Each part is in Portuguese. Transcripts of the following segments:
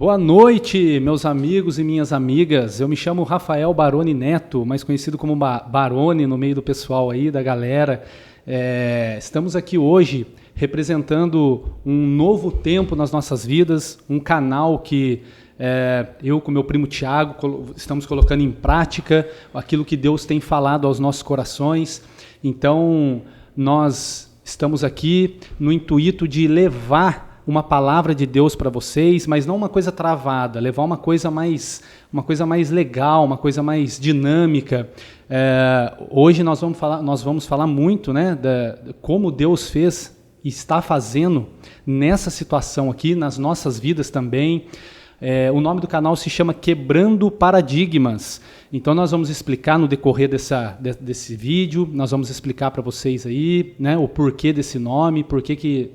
Boa noite, meus amigos e minhas amigas. Eu me chamo Rafael Baroni Neto, mais conhecido como Baroni no meio do pessoal aí, da galera. Estamos aqui hoje representando um novo tempo nas nossas vidas, um canal que eu com meu primo Tiago estamos colocando em prática aquilo que Deus tem falado aos nossos corações. Então, nós estamos aqui no intuito de levar uma palavra de Deus para vocês, mas não uma coisa travada, levar uma coisa mais legal, uma coisa mais dinâmica. Hoje nós vamos falar muito, né, de como Deus fez e está fazendo nessa situação aqui, nas nossas vidas também. O nome do canal se chama Quebrando Paradigmas. Então nós vamos explicar no decorrer desse vídeo, nós vamos explicar para vocês aí, né, o porquê desse nome, por que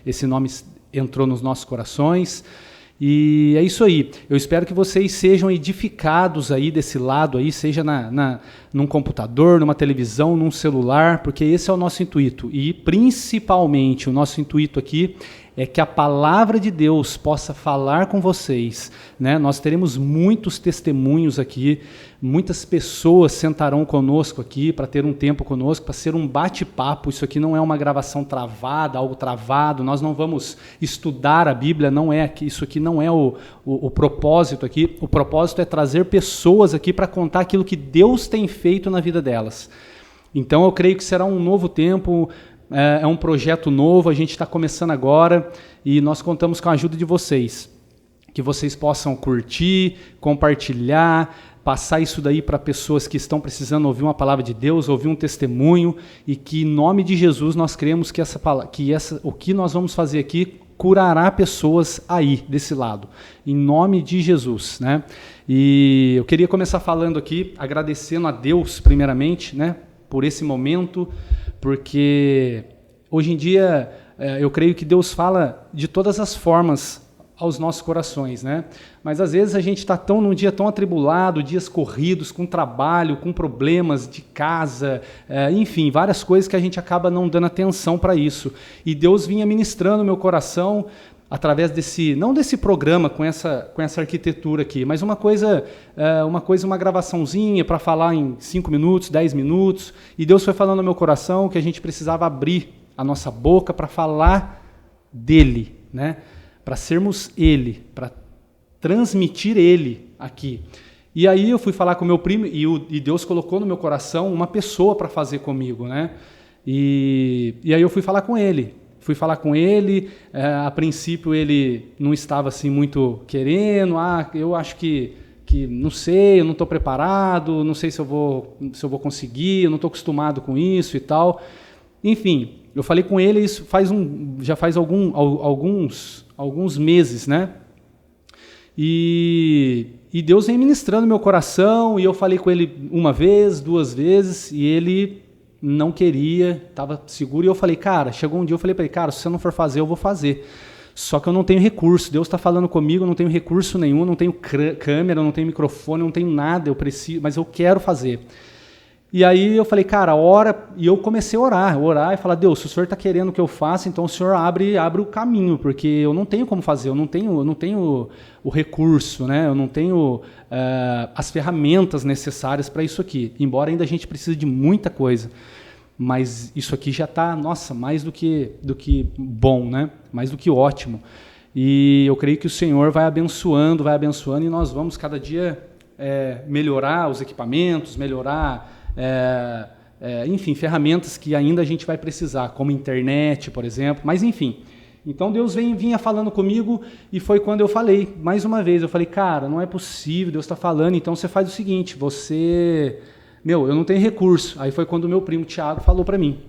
esse nome entrou nos nossos corações. E é isso aí. Eu espero que vocês sejam edificados aí desse lado aí, seja num computador, numa televisão, num celular, porque esse é o nosso intuito. E principalmente o nosso intuito aqui é que a palavra de Deus possa falar com vocês, né? Nós teremos muitos testemunhos aqui, muitas pessoas sentarão conosco aqui para ter um tempo conosco, para ser um bate-papo. Isso aqui não é uma gravação travada, algo travado, nós não vamos estudar a Bíblia, isso aqui não é o propósito aqui. O propósito é trazer pessoas aqui para contar aquilo que Deus tem feito na vida delas. Então eu creio que será um novo tempo. É um projeto novo, a gente está começando agora e nós contamos com a ajuda de vocês, que vocês possam curtir, compartilhar, passar isso daí para pessoas que estão precisando ouvir uma palavra de Deus, ouvir um testemunho, e que em nome de Jesus nós cremos que o que nós vamos fazer aqui curará pessoas aí, desse lado, em nome de Jesus, né? E eu queria começar falando aqui, agradecendo a Deus primeiramente, né, por esse momento, porque hoje em dia eu creio que Deus fala de todas as formas aos nossos corações, né? Mas às vezes a gente está num dia tão atribulado, dias corridos, com trabalho, com problemas de casa, enfim, várias coisas que a gente acaba não dando atenção para isso. E Deus vinha ministrando meu coração através não desse programa com essa arquitetura aqui, mas uma gravaçãozinha para falar em 5 minutos, 10 minutos, e Deus foi falando no meu coração que a gente precisava abrir a nossa boca para falar dele, né? Para sermos ele, para transmitir ele aqui. E aí eu fui falar com meu primo e Deus colocou no meu coração uma pessoa para fazer comigo, né? E aí eu fui falar com ele. A princípio ele não estava assim muito querendo, eu acho que não sei, eu não estou preparado, não sei se eu vou conseguir, eu não estou acostumado com isso e tal. Enfim, eu falei com ele, isso já faz alguns meses, né? E Deus vem ministrando meu coração, e eu falei com ele uma vez, 2 vezes, e ele não queria, estava seguro, e eu falei, cara, chegou um dia, eu falei para ele, cara, se você não for fazer, eu vou fazer. Só que eu não tenho recurso, Deus está falando comigo, eu não tenho recurso nenhum, não tenho câmera, não tenho microfone, não tenho nada, mas eu quero fazer. E aí eu falei, cara, ora, e eu comecei a orar e falar, Deus, se o Senhor está querendo que eu faça, então o Senhor abre o caminho, porque eu não tenho como fazer, eu não tenho o recurso, né? Eu não tenho as ferramentas necessárias para isso aqui, embora ainda a gente precise de muita coisa, mas isso aqui já está, nossa, mais do que bom, né? Mais do que ótimo. E eu creio que o Senhor vai abençoando, e nós vamos cada dia melhorar os equipamentos, melhorar... enfim, ferramentas que ainda a gente vai precisar, como internet, por exemplo, mas enfim. Então Deus vinha falando comigo, e foi quando eu falei, mais uma vez, eu falei, cara, não é possível, Deus está falando, então você faz o seguinte, eu não tenho recurso. Aí foi quando o meu primo Tiago falou para mim,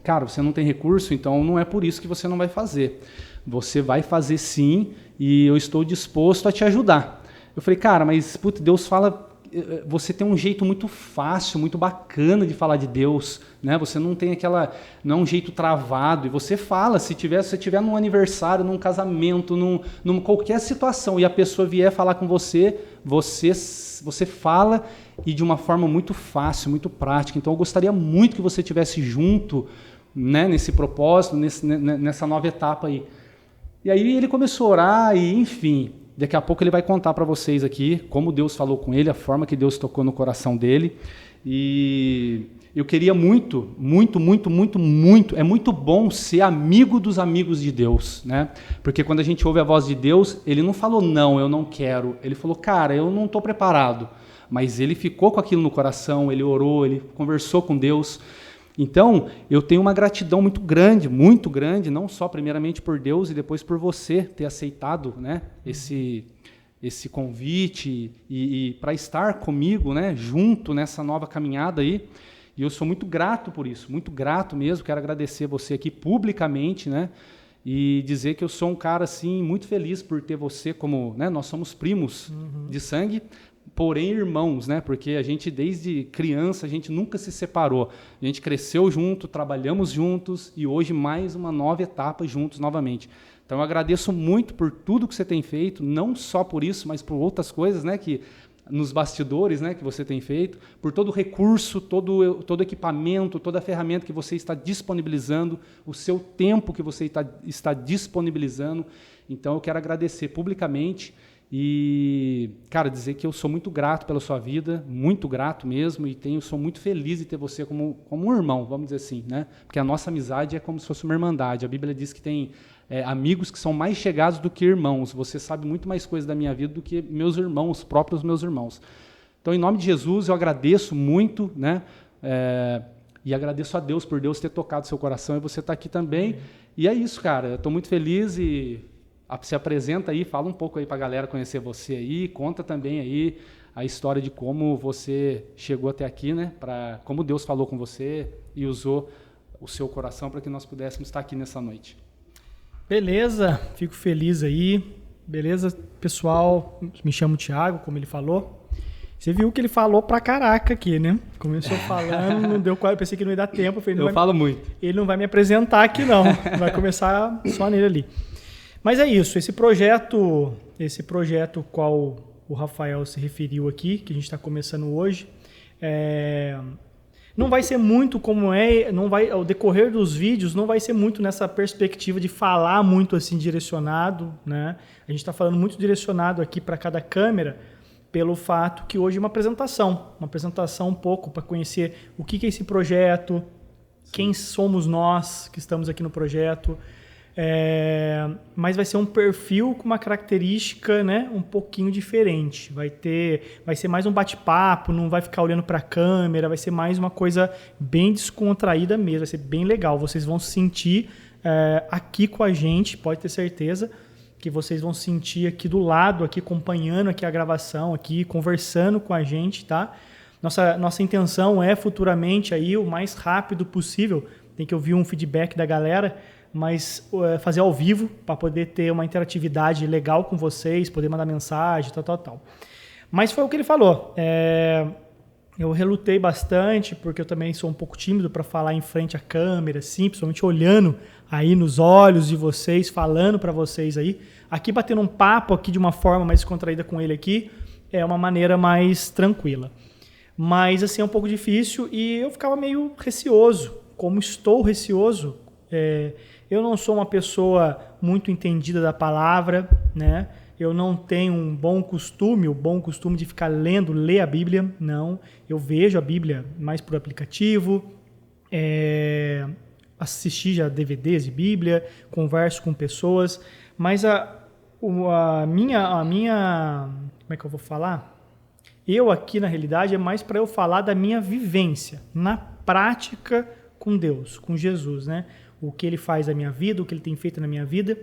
cara, você não tem recurso, então não é por isso que você não vai fazer. Você vai fazer sim, e eu estou disposto a te ajudar. Eu falei, cara, mas Deus fala... Você tem um jeito muito fácil, muito bacana de falar de Deus, né? Você não tem não é um jeito travado, e você fala, se você estiver num aniversário, num casamento, numa qualquer situação, e a pessoa vier falar com você fala, e de uma forma muito fácil, muito prática. Então eu gostaria muito que você estivesse junto, né, nesse propósito, nessa nova etapa aí. E aí ele começou a orar, e enfim... daqui a pouco ele vai contar para vocês aqui como Deus falou com ele, a forma que Deus tocou no coração dele. E eu queria muito, é muito bom ser amigo dos amigos de Deus, né? Porque quando a gente ouve a voz de Deus, ele não falou, não, eu não quero. Ele falou, cara, eu não estou preparado. Mas ele ficou com aquilo no coração, ele orou, ele conversou com Deus. Então, eu tenho uma gratidão muito grande, não só primeiramente por Deus e depois por você ter aceitado, né, esse convite e para estar comigo, né, junto nessa nova caminhada aí. E eu sou muito grato por isso, muito grato mesmo. Quero agradecer você aqui publicamente, né, e dizer que eu sou um cara assim muito feliz por ter você como, né, nós somos primos de sangue, porém irmãos, né, porque a gente desde criança a gente nunca se separou. A gente cresceu junto, trabalhamos juntos e hoje mais uma nova etapa juntos novamente. Então eu agradeço muito por tudo que você tem feito, não só por isso, mas por outras coisas, né, que nos bastidores, né, que você tem feito, por todo o recurso, todo equipamento, toda a ferramenta que você está disponibilizando, o seu tempo que você está disponibilizando. Então eu quero agradecer publicamente e, cara, dizer que eu sou muito grato pela sua vida, muito grato mesmo, e sou muito feliz de ter você como um irmão, vamos dizer assim, né? Porque a nossa amizade é como se fosse uma irmandade. A Bíblia diz que tem amigos que são mais chegados do que irmãos. Você sabe muito mais coisas da minha vida do que meus irmãos, os próprios meus irmãos. Então, em nome de Jesus, eu agradeço muito, né? E agradeço a Deus por Deus ter tocado seu coração e você está aqui também. E é isso, cara. Eu estou muito feliz e se apresenta aí, fala um pouco aí para a galera conhecer você aí, conta também aí a história de como você chegou até aqui, né? Como Deus falou com você e usou o seu coração para que nós pudéssemos estar aqui nessa noite. Beleza, fico feliz aí. Beleza, pessoal, me chamo Thiago, como ele falou. Você viu que ele falou pra caraca aqui, né? Começou falando, não deu quase, pensei que não ia dar tempo. Eu falo muito. Ele não vai me apresentar aqui não, vai começar só nele ali. Mas é isso, esse projeto qual o Rafael se referiu aqui, que a gente está começando hoje, não vai ser muito como ao decorrer dos vídeos, não vai ser muito nessa perspectiva de falar muito assim direcionado, né? A gente está falando muito direcionado aqui para cada câmera, pelo fato que hoje é uma apresentação um pouco para conhecer o que é esse projeto, quem somos nós que estamos aqui no projeto. Mas vai ser um perfil com uma característica, né, um pouquinho diferente. Vai ser mais um bate-papo, não vai ficar olhando para a câmera, vai ser mais uma coisa bem descontraída mesmo, vai ser bem legal. Vocês vão sentir aqui com a gente, pode ter certeza que vocês vão sentir aqui do lado, aqui acompanhando aqui a gravação, aqui conversando com a gente, tá? Nossa intenção é futuramente aí o mais rápido possível. Tem que ouvir um feedback da galera, mas fazer ao vivo para poder ter uma interatividade legal com vocês, poder mandar mensagem, tal. Mas foi o que ele falou. Eu relutei bastante, porque eu também sou um pouco tímido para falar em frente à câmera, assim, principalmente olhando aí nos olhos de vocês, falando para vocês aí. Aqui batendo um papo aqui de uma forma mais contraída com ele aqui, é uma maneira mais tranquila. Mas assim, é um pouco difícil e eu ficava meio receoso. Como estou receoso, eu não sou uma pessoa muito entendida da palavra, né? Eu não tenho o bom costume de ficar ler a Bíblia, não. Eu vejo a Bíblia mais por aplicativo, assisti já DVDs de Bíblia, converso com pessoas, mas a minha, como é que eu vou falar? Eu aqui, na realidade, é mais para eu falar da minha vivência, na prática com Deus, com Jesus, né? O que ele faz na minha vida, o que ele tem feito na minha vida.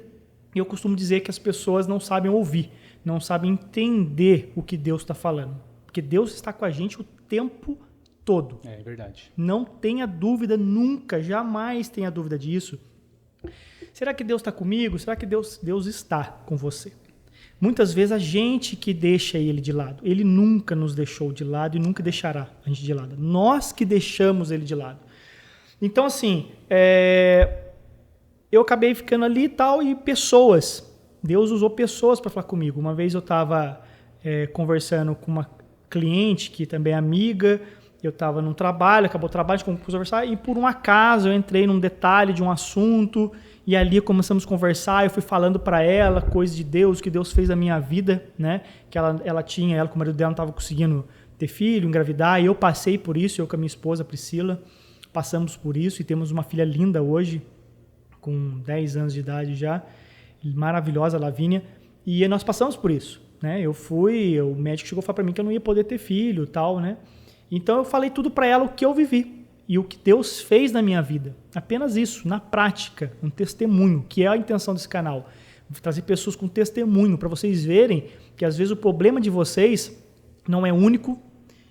E eu costumo dizer que as pessoas não sabem ouvir, não sabem entender o que Deus está falando. Porque Deus está com a gente o tempo todo. É verdade. Não tenha dúvida nunca, jamais tenha dúvida disso. Será que Deus está comigo? Será que Deus está com você? Muitas vezes a gente que deixa ele de lado. Ele nunca nos deixou de lado e nunca deixará a gente de lado. Nós que deixamos ele de lado. Então, assim, eu acabei ficando ali e tal, e pessoas. Deus usou pessoas para falar comigo. Uma vez eu estava conversando com uma cliente que também é amiga, eu estava num trabalho, acabou o trabalho, a gente começou a conversar, e por um acaso eu entrei num detalhe de um assunto, e ali começamos a conversar, eu fui falando para ela coisas de Deus, que Deus fez na minha vida, né? Que ela com o marido dela não estava conseguindo ter filho, engravidar, e eu passei por isso, eu com a minha esposa Priscila, passamos por isso, e temos uma filha linda hoje, com 10 anos de idade já, maravilhosa, Lavínia, e nós passamos por isso, né? O médico chegou a falar para mim que eu não ia poder ter filho, tal, né? Então eu falei tudo para ela o que eu vivi e o que Deus fez na minha vida. Apenas isso, na prática, um testemunho, que é a intenção desse canal. Vou trazer pessoas com testemunho para vocês verem que às vezes o problema de vocês não é único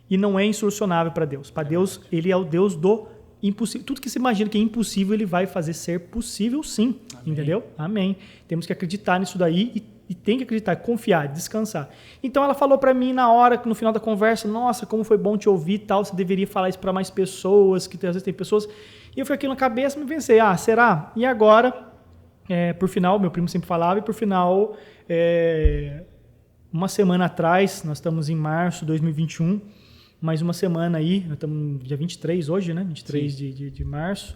e não é insolucionável para Deus. Para Deus, ele é o Deus do impossível. Tudo que se imagina que é impossível, ele vai fazer ser possível sim. Amém. Entendeu? Amém. Temos que acreditar nisso daí e tem que acreditar, confiar, descansar. Então ela falou para mim na hora, no final da conversa, nossa, como foi bom te ouvir e tal, você deveria falar isso para mais pessoas, que às vezes tem pessoas... E eu fui aqui na cabeça e me pensei, será? E agora, por final, meu primo sempre falava, e por final, uma semana atrás, nós estamos em março de 2021, mais uma semana aí, nós estamos dia 23 hoje, né? 23 de março.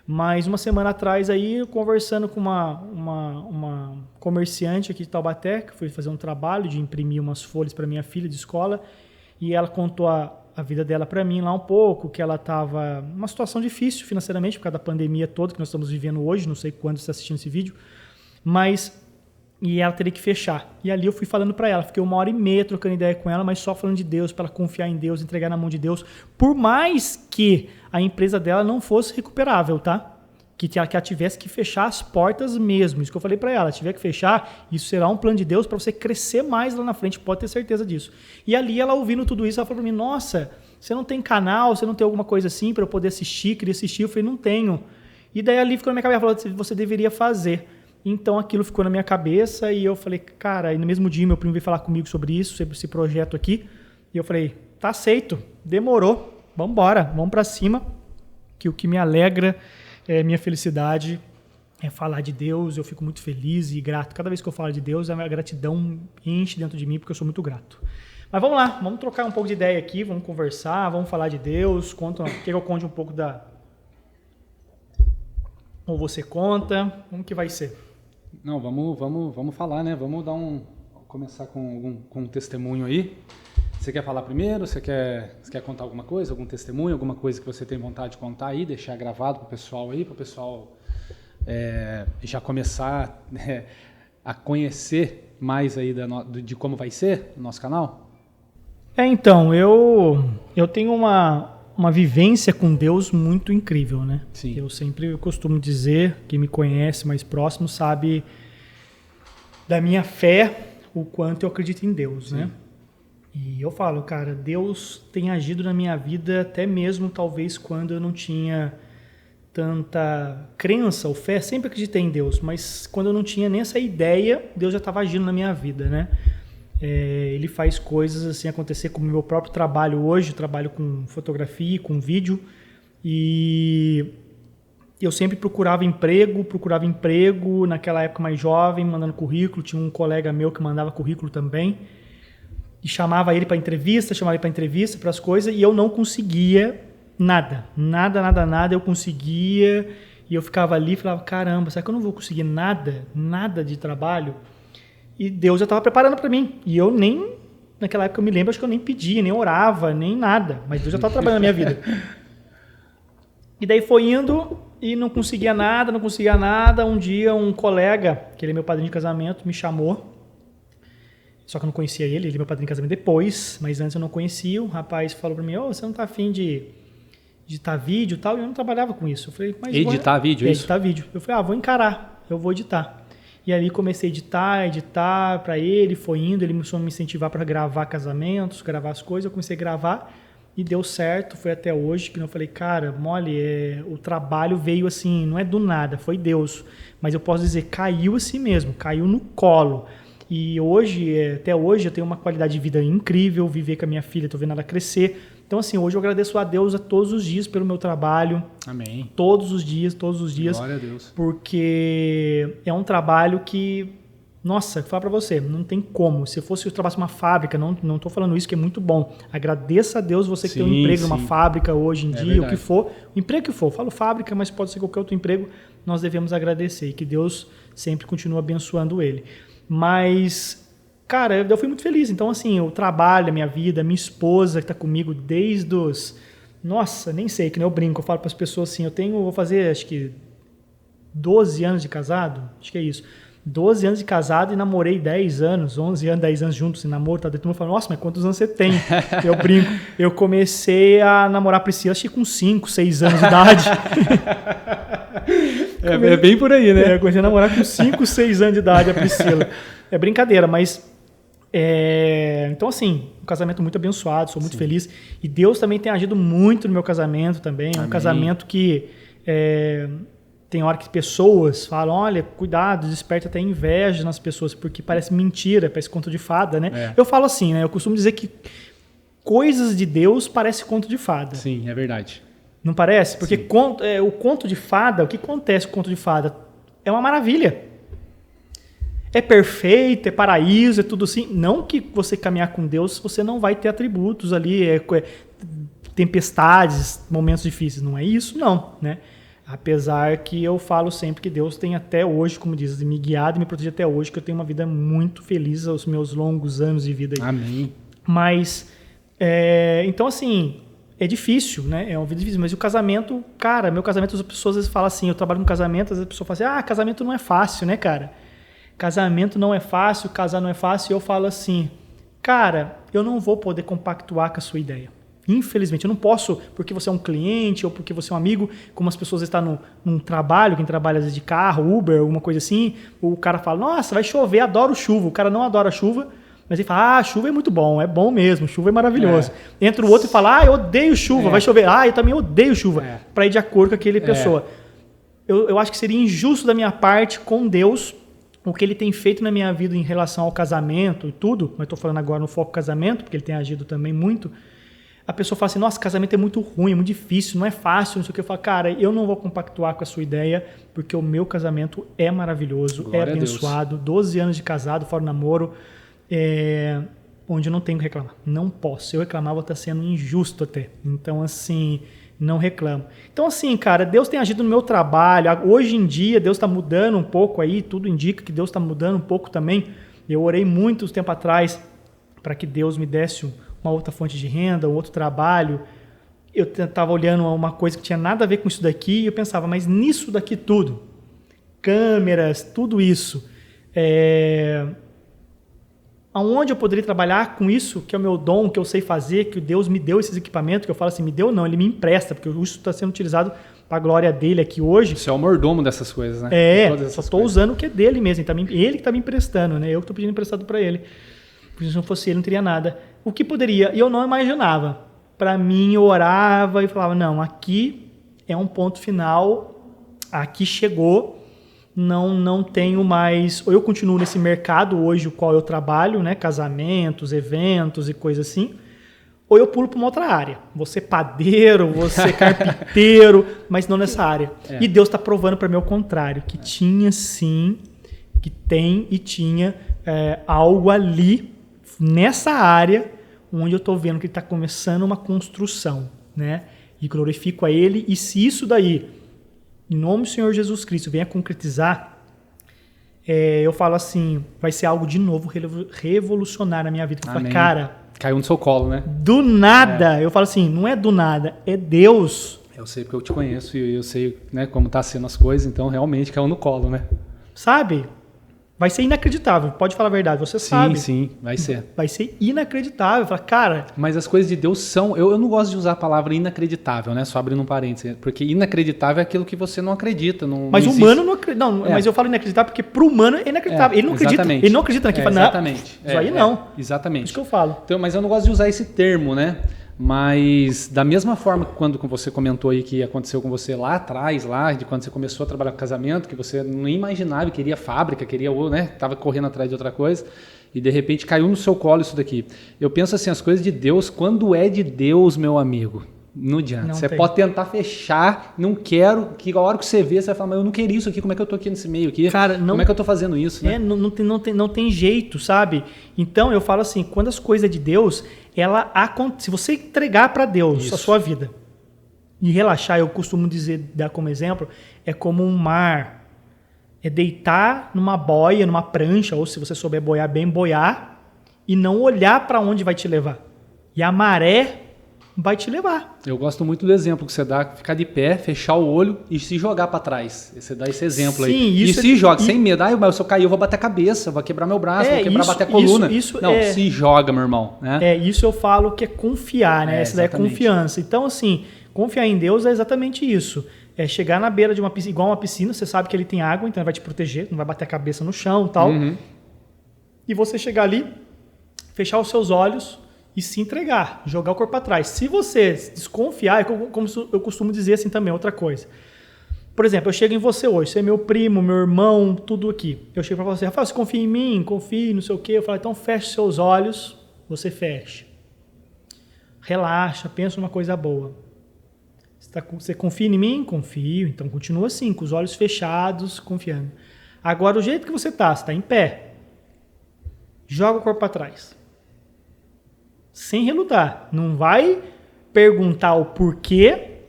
Mas uma semana atrás aí, conversando com uma comerciante aqui de Taubaté, que foi fazer um trabalho de imprimir umas folhas para minha filha de escola, e ela contou a vida dela para mim lá um pouco, que ela estava numa situação difícil financeiramente, por causa da pandemia toda que nós estamos vivendo hoje, não sei quando você está assistindo esse vídeo, e ela teria que fechar. E ali eu fui falando para ela, fiquei 1h30 trocando ideia com ela, mas só falando de Deus, para ela confiar em Deus, entregar na mão de Deus, por mais que a empresa dela não fosse recuperável, tá? Que ela tivesse que fechar as portas mesmo. Isso que eu falei para ela, tiver que fechar, isso será um plano de Deus para você crescer mais lá na frente, pode ter certeza disso. E ali ela ouvindo tudo isso, ela falou para mim, nossa, você não tem canal, você não tem alguma coisa assim para eu poder assistir, queria assistir? Eu falei, não tenho. E daí ali ficou na minha cabeça, ela falou, você deveria fazer. Então aquilo ficou na minha cabeça e eu falei, cara, e no mesmo dia meu primo veio falar comigo sobre isso, sobre esse projeto aqui, e eu falei, tá aceito, demorou, vamos embora, vamos para cima, que o que me alegra é minha felicidade, é falar de Deus, eu fico muito feliz e grato. Cada vez que eu falo de Deus, a minha gratidão enche dentro de mim, porque eu sou muito grato. Mas vamos lá, vamos trocar um pouco de ideia aqui, vamos conversar, vamos falar de Deus, quer que eu conte um pouco ou você conta, como que vai ser? Não, vamos falar, né? Vamos começar com um testemunho aí. Você quer falar primeiro? Você quer contar alguma coisa? Algum testemunho? Alguma coisa que você tem vontade de contar aí? Deixar gravado para o pessoal aí? Para o pessoal já começar a conhecer mais aí de como vai ser o nosso canal? Então, eu tenho uma vivência com Deus muito incrível, né? Sim. Eu sempre costumo dizer, quem me conhece mais próximo sabe da minha fé, o quanto eu acredito em Deus, Sim. né? E eu falo, cara, Deus tem agido na minha vida até mesmo talvez quando eu não tinha tanta crença ou fé, sempre acreditei em Deus, mas quando eu não tinha nem essa ideia, Deus já estava agindo na minha vida, né? Ele faz coisas assim acontecer como o meu próprio trabalho hoje, eu trabalho com fotografia, com vídeo, e eu sempre procurava emprego, naquela época mais jovem, mandando currículo, tinha um colega meu que mandava currículo também, e chamava ele para entrevista para as coisas, e eu não conseguia nada, eu conseguia, e eu ficava ali e falava, caramba, será que eu não vou conseguir nada de trabalho? E Deus já estava preparando para mim. E eu nem, naquela época eu me lembro, acho que eu nem pedia, nem orava, nem nada. Mas Deus já estava trabalhando na minha vida. E daí foi indo e não conseguia nada. Um dia um colega, que ele é meu padrinho de casamento, me chamou. Só que eu não conhecia ele é meu padrinho de casamento depois, mas antes eu não conhecia. O rapaz falou para mim, você não está afim de editar vídeo e tal? E eu não trabalhava com isso. Eu falei, mas editar vídeo, isso? Editar vídeo. Eu falei, vou encarar, eu vou editar. E ali comecei a editar para ele, foi indo, ele começou a me incentivar para gravar casamentos, gravar as coisas, eu comecei a gravar e deu certo, foi até hoje, que eu falei, cara, o trabalho veio assim, não é do nada, foi Deus, mas eu posso dizer, caiu assim mesmo, caiu no colo. E hoje, até hoje, eu tenho uma qualidade de vida incrível, viver com a minha filha, estou vendo ela crescer. Então, assim, hoje eu agradeço a Deus todos os dias pelo meu trabalho. Amém. Todos os dias. Glória a Deus. Porque é um trabalho que Nossa, eu vou falar para você, não tem como. Se eu trabalhasse numa fábrica, não estou falando isso, que é muito bom. Agradeça a Deus você que tem um emprego numa fábrica hoje em dia, verdade. O que for. O emprego que for, eu falo fábrica, mas pode ser qualquer outro emprego, nós devemos agradecer. E que Deus sempre continue abençoando ele. Mas, cara, eu fui muito feliz. Então, assim, o trabalho, a minha vida, a minha esposa que está comigo desde os... Nossa, nem sei, que nem eu brinco. Eu falo para as pessoas assim, vou fazer, acho que 12 anos de casado, acho que é isso. 12 anos de casado e namorei 10 anos, 11 anos, 10 anos juntos em namoro, tá? Todo mundo fala, nossa, mas quantos anos você tem? Eu brinco. Eu comecei a namorar a Priscila, acho que com 5, 6 anos de idade. É bem por aí, né? Eu comecei a namorar com 5, 6 anos de idade a Priscila. É brincadeira, mas... Então, assim, um casamento muito abençoado, sou muito feliz. E Deus também tem agido muito no meu casamento também. É um casamento que... Tem hora que pessoas falam, olha, cuidado, desperta até inveja nas pessoas, porque parece mentira, parece conto de fada, né? Eu falo assim, né? Eu costumo dizer que coisas de Deus parecem conto de fada. Sim, é verdade. Não parece? Porque o conto de fada, o que acontece com o conto de fada? É uma maravilha. É perfeito, é paraíso, é tudo assim. Não que você caminhar com Deus, você não vai ter atributos ali, tempestades, momentos difíceis. Não é isso, não, né? Apesar que eu falo sempre que Deus tem até hoje, como diz, me guiado e me protegido até hoje, que eu tenho uma vida muito feliz aos meus longos anos de vida aí. Amém. Mas, então assim, é difícil, né? É uma vida difícil. Mas o casamento, cara, meu casamento, as pessoas às vezes falam assim, eu trabalho no casamento, às vezes a pessoa fala assim, casamento não é fácil, né, cara? Casamento não é fácil, casar não é fácil. E eu falo assim, cara, eu não vou poder compactuar com a sua ideia. Infelizmente, eu não posso, porque você é um cliente ou porque você é um amigo, como as pessoas estão num trabalho, quem trabalha às vezes de carro, Uber, alguma coisa assim, o cara fala, nossa, vai chover, adoro chuva. O cara não adora chuva, mas ele fala, chuva é muito bom, é bom mesmo, chuva é maravilhoso. Entra o outro e fala, eu odeio chuva, vai chover, eu também odeio chuva, para ir de acordo com aquele pessoa. Eu acho que seria injusto da minha parte com Deus, o que ele tem feito na minha vida em relação ao casamento e tudo, mas estou falando agora no foco casamento, porque ele tem agido também muito. A pessoa fala assim, nossa, casamento é muito ruim, é muito difícil, não é fácil, não sei o que. Eu falo, cara, eu não vou compactuar com a sua ideia, porque o meu casamento é maravilhoso, glória é abençoado, 12 anos de casado, fora namoro, onde eu não tenho que reclamar. Não posso. Se eu reclamar, vou estar sendo injusto até. Então, assim, não reclamo. Então, assim, cara, Deus tem agido no meu trabalho. Hoje em dia, Deus está mudando um pouco aí, tudo indica que Deus está mudando um pouco também. Eu orei muito tempo atrás para que Deus me desse uma outra fonte de renda, um outro trabalho. Eu estava olhando uma coisa que tinha nada a ver com isso daqui e eu pensava, mas nisso daqui tudo, câmeras, tudo isso, aonde eu poderia trabalhar com isso, que é o meu dom, que eu sei fazer, que Deus me deu esses equipamentos, que eu falo assim, me deu não, Ele me empresta, porque isso está sendo utilizado para a glória dele aqui hoje. Você é o mordomo dessas coisas, né? Só estou usando o que é dele mesmo, ele que está me emprestando, né? Eu que estou pedindo emprestado para ele. Porque se não fosse ele, não teria nada. O que poderia? E eu não imaginava. Para mim, eu orava e falava, não, aqui é um ponto final, aqui chegou, não tenho mais... Ou eu continuo nesse mercado hoje, o qual eu trabalho, né, casamentos, eventos e coisas assim, ou eu pulo para uma outra área. Vou ser padeiro, vou ser carpinteiro, mas não nessa área. E Deus está provando para mim o contrário, que tinha sim, que tem e tinha algo ali, nessa área, onde eu estou vendo que ele está começando uma construção, né? E glorifico a Ele. E se isso daí, em nome do Senhor Jesus Cristo, venha concretizar, eu falo assim, vai ser algo de novo revolucionário na minha vida. Eu falo, cara... Caiu no seu colo, né? Do nada. Eu falo assim, não é do nada, é Deus. Eu sei porque eu te conheço e eu sei, né, como tá sendo as coisas, então realmente caiu no colo, né? Sabe? Vai ser inacreditável, pode falar a verdade, você sabe. Sim, vai ser. Vai ser inacreditável, fala, cara... Mas as coisas de Deus são... Eu não gosto de usar a palavra inacreditável, né? Só abrindo um parênteses. Porque inacreditável é aquilo que você não acredita. Mas o humano não acredita. Não, mas eu falo inacreditável porque pro humano é inacreditável. Ele não acredita. Ele não acredita naquilo. Exatamente. Isso aí não. Exatamente. Isso que eu falo. Então, mas eu não gosto de usar esse termo, né? Mas da mesma forma que quando você comentou aí que aconteceu com você lá atrás, de quando você começou a trabalhar com casamento, que você não imaginava, queria fábrica, né? Tava correndo atrás de outra coisa e de repente caiu no seu colo isso daqui. Eu penso assim, as coisas de Deus, quando é de Deus, meu amigo, Não adianta. Não Você tem. pode tentar fechar, não quero, que a hora que você vê, você vai falar, mas eu não queria isso aqui, como é que eu tô aqui nesse meio aqui? Cara, não, como é que eu tô fazendo isso, né? Não tem jeito, sabe? Então eu falo assim, quando as coisas de Deus, se você entregar para Deus a sua vida e relaxar, eu costumo dar como exemplo, é como um mar. É deitar numa boia, numa prancha, ou se você souber boiar bem, boiar e não olhar para onde vai te levar. E a maré vai te levar. Eu gosto muito do exemplo que você dá, ficar de pé, fechar o olho e se jogar para trás. Você dá esse exemplo aí. Isso e se joga, sem medo. Mas se eu cair, eu vou bater a cabeça, vou quebrar meu braço, vou bater a coluna. Não, se joga, meu irmão. Né? Isso eu falo que é confiar, né? Essa daí é confiança. Então, assim, confiar em Deus é exatamente isso. É chegar na beira de uma piscina, igual uma piscina, você sabe que ele tem água, então ele vai te proteger, não vai bater a cabeça no chão e tal. E você chegar ali, fechar os seus olhos e se entregar, jogar o corpo para trás. Se você desconfiar, como eu costumo dizer assim também, outra coisa. Por exemplo, eu chego em você hoje, você é meu primo, meu irmão, tudo aqui. Eu chego para você, Rafael, você confia em mim? Confie, não sei o quê. Eu falo, então feche seus olhos, você fecha. Relaxa, pensa numa coisa boa. Você confia em mim? Confio. Então continua assim, com os olhos fechados, confiando. Agora, o jeito que você está em pé. Joga o corpo para trás. Sem relutar. Não vai perguntar o porquê.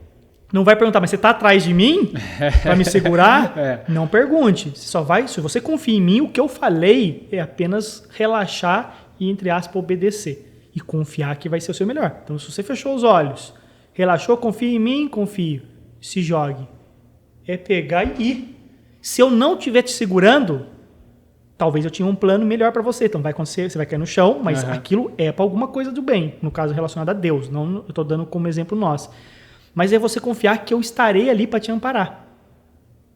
Não vai perguntar, mas você está atrás de mim para me segurar? Não pergunte. Você só vai, se você confia em mim, o que eu falei é apenas relaxar e, entre aspas, obedecer. E confiar que vai ser o seu melhor. Então, se você fechou os olhos, relaxou, confia em mim? Confio. Se jogue. É pegar e ir. Se eu não estiver te segurando, talvez eu tinha um plano melhor para você. Então vai acontecer, você vai cair no chão, mas aquilo é para alguma coisa do bem. No caso, relacionado a Deus. Não, eu estou dando como exemplo nosso. Mas é você confiar que eu estarei ali para te amparar.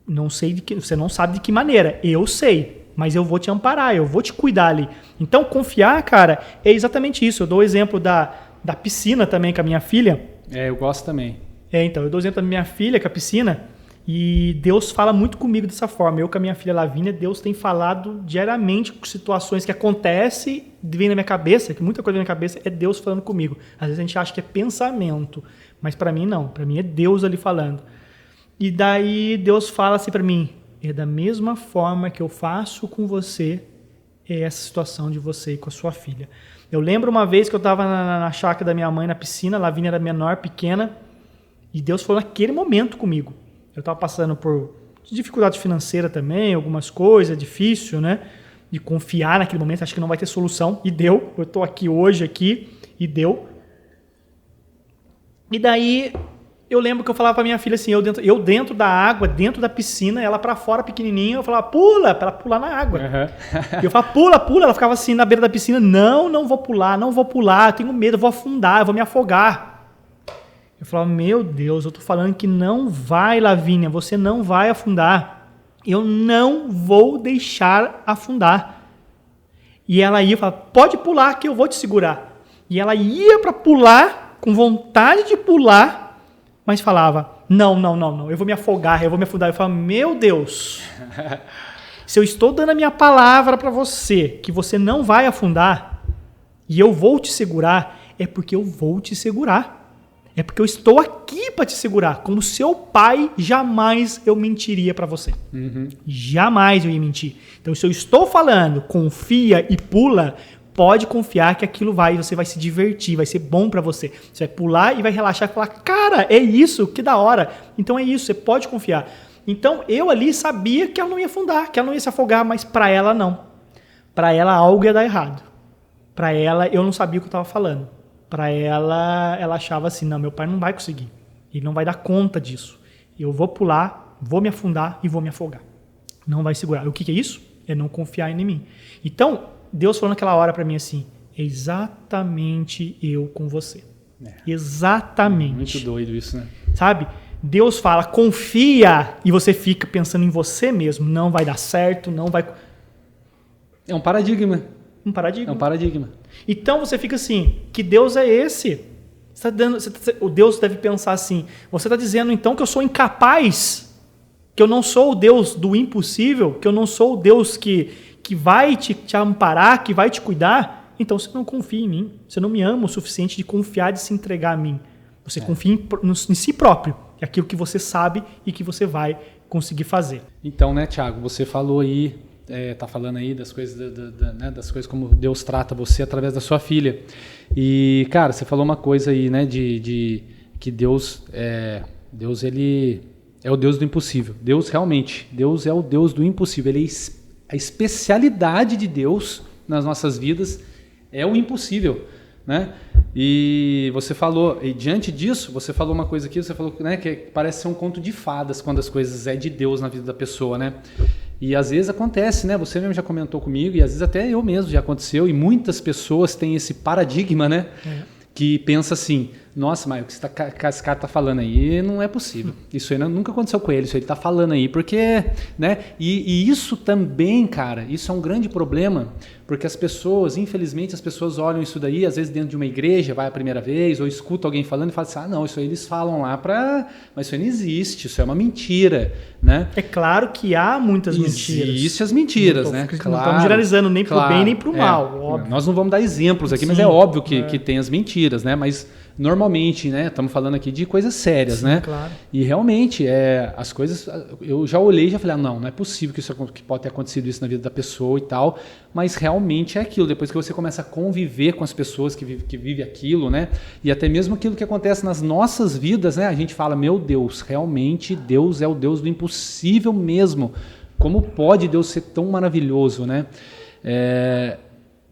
Não sei você não sabe de que maneira. Eu sei. Mas eu vou te amparar, eu vou te cuidar ali. Então, confiar, cara, é exatamente isso. Eu dou o exemplo da piscina também com a minha filha. Eu gosto também. Então, eu dou o exemplo da minha filha com a piscina e Deus fala muito comigo dessa forma. Eu com a minha filha Lavínia, Deus tem falado diariamente com situações que acontecem, vem na minha cabeça, que muita coisa vem na minha cabeça, é Deus falando comigo. Às vezes a gente acha que é pensamento, mas para mim não. Para mim é Deus ali falando. E daí Deus fala assim para mim, é da mesma forma que eu faço com você, é essa situação de você e com a sua filha. Eu lembro uma vez que eu estava na chácara da minha mãe, na piscina, a Lavínia era menor, pequena, e Deus falou naquele momento comigo. Eu estava passando por dificuldade financeira também, algumas coisas, difícil, né? De confiar naquele momento, acho que não vai ter solução, e deu. Eu estou aqui hoje, e deu. E daí, eu lembro que eu falava para minha filha assim, eu dentro da água, dentro da piscina, ela para fora pequenininha, eu falava, pula, para ela pular na água. E eu falava, pula, ela ficava assim na beira da piscina, não vou pular, eu tenho medo, eu vou afundar, eu vou me afogar. Eu falava, meu Deus, eu tô falando que não vai, Lavínia, você não vai afundar. Eu não vou deixar afundar. E ela ia e falava, pode pular que eu vou te segurar. E ela ia para pular, com vontade de pular, mas falava, não, eu vou me afogar, eu vou me afundar. Eu falava, meu Deus, se eu estou dando a minha palavra para você, que você não vai afundar, e eu vou te segurar, é porque eu vou te segurar. É porque eu estou aqui para te segurar. Como seu pai, jamais eu mentiria para você. Jamais eu ia mentir. Então, se eu estou falando, confia e pula, pode confiar que aquilo você vai se divertir, vai ser bom para você. Você vai pular e vai relaxar e falar, cara, é isso, que da hora. Então é isso, você pode confiar. Então eu ali sabia que ela não ia afundar, que ela não ia se afogar, mas para ela não. Para ela algo ia dar errado. Para ela eu não sabia o que eu estava falando. Para ela achava assim, não, meu pai não vai conseguir. Ele não vai dar conta disso. Eu vou pular, vou me afundar e vou me afogar. Não vai segurar. O que é isso? É não confiar em mim. Então, Deus falou naquela hora para mim assim, exatamente eu com você. Exatamente. Muito doido isso, né? Sabe? Deus fala, confia, e você fica pensando em você mesmo. Não vai dar certo, não vai... É um paradigma. Um paradigma. É um paradigma. Então você fica assim, que Deus é esse? O Deus deve pensar assim, você está dizendo então que eu sou incapaz, que eu não sou o Deus do impossível, que eu não sou o Deus que vai te amparar, que vai te cuidar? Então você não confia em mim, você não me ama o suficiente de confiar, de se entregar a mim. Você confia em si próprio, é aquilo que você sabe e que você vai conseguir fazer. Então, né, Thiago, você falou aí, tá falando aí das coisas, né, das coisas como Deus trata você através da sua filha. E, cara, você falou uma coisa aí, né, de que Deus ele é o Deus do impossível. Deus é o Deus do impossível. A especialidade de Deus nas nossas vidas é o impossível, né? E você falou, e diante disso, você falou uma coisa aqui, você falou, né, que parece ser um conto de fadas quando as coisas é de Deus na vida da pessoa, né? E às vezes acontece, né? Você mesmo já comentou comigo, e às vezes até eu mesmo já aconteceu, e muitas pessoas têm esse paradigma, né? Que pensa assim, nossa, mas o que esse cara tá falando aí não é possível. Isso aí nunca aconteceu com ele, isso aí ele tá falando aí, porque, né? E isso também, cara, isso é um grande problema, porque as pessoas, infelizmente, as pessoas olham isso daí, às vezes dentro de uma igreja, vai a primeira vez, ou escuta alguém falando e fala assim, não, isso aí eles falam lá mas isso aí não existe, isso é uma mentira, né? É claro que há muitas mentiras. Existem as mentiras, né? Claro, não estamos generalizando nem pro bem nem pro mal, óbvio. Nós não vamos dar exemplos aqui, mas é óbvio que tem as mentiras, né? Mas normalmente, né? Estamos falando aqui de coisas sérias, né? Claro. E realmente, as coisas... Eu já olhei e já falei, não é possível que pode ter acontecido isso na vida da pessoa e tal, mas realmente é aquilo. Depois que você começa a conviver com as pessoas que vivem aquilo, né? E até mesmo aquilo que acontece nas nossas vidas, né? A gente fala, meu Deus, realmente Deus é o Deus do impossível mesmo. Como pode Deus ser tão maravilhoso, né?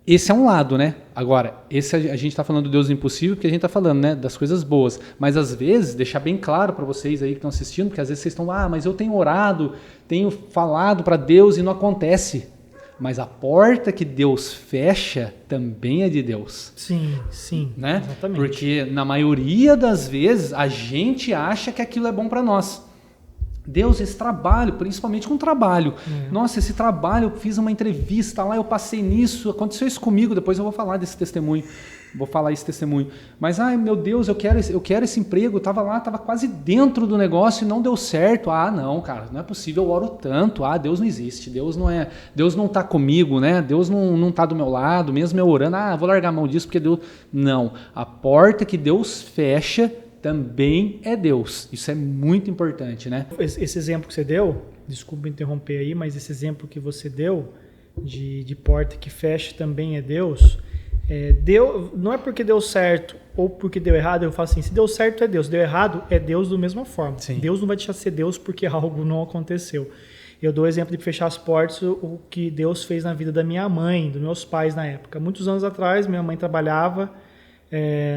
Esse é um lado, né? Agora, a gente está falando do Deus impossível porque a gente está falando, né, das coisas boas. Mas às vezes, deixar bem claro para vocês aí que estão assistindo, porque às vezes vocês estão, mas eu tenho orado, tenho falado para Deus e não acontece. Mas a porta que Deus fecha também é de Deus. Sim, né? Exatamente. Porque na maioria das vezes a gente acha que aquilo é bom para nós. Deus, esse trabalho, principalmente com trabalho. Nossa, esse trabalho, eu fiz uma entrevista lá, eu passei nisso, aconteceu isso comigo, depois eu vou falar desse testemunho. Mas, meu Deus, eu quero esse emprego, eu estava lá, estava quase dentro do negócio e não deu certo. Não, cara, não é possível, eu oro tanto. Deus não existe, Deus não está comigo, né? Deus não está do meu lado, mesmo eu orando, vou largar a mão disso porque Deus... Não, a porta que Deus fecha também é Deus. Isso é muito importante, né? Esse exemplo que você deu, desculpa interromper aí, mas esse exemplo que você deu de porta que fecha também é Deus. Não é porque deu certo ou porque deu errado, eu falo assim, se deu certo é Deus, deu errado é Deus da mesma forma. Sim. Deus não vai deixar de ser Deus porque algo não aconteceu. Eu dou o exemplo de fechar as portas, o que Deus fez na vida da minha mãe, dos meus pais na época. Muitos anos atrás, minha mãe trabalhava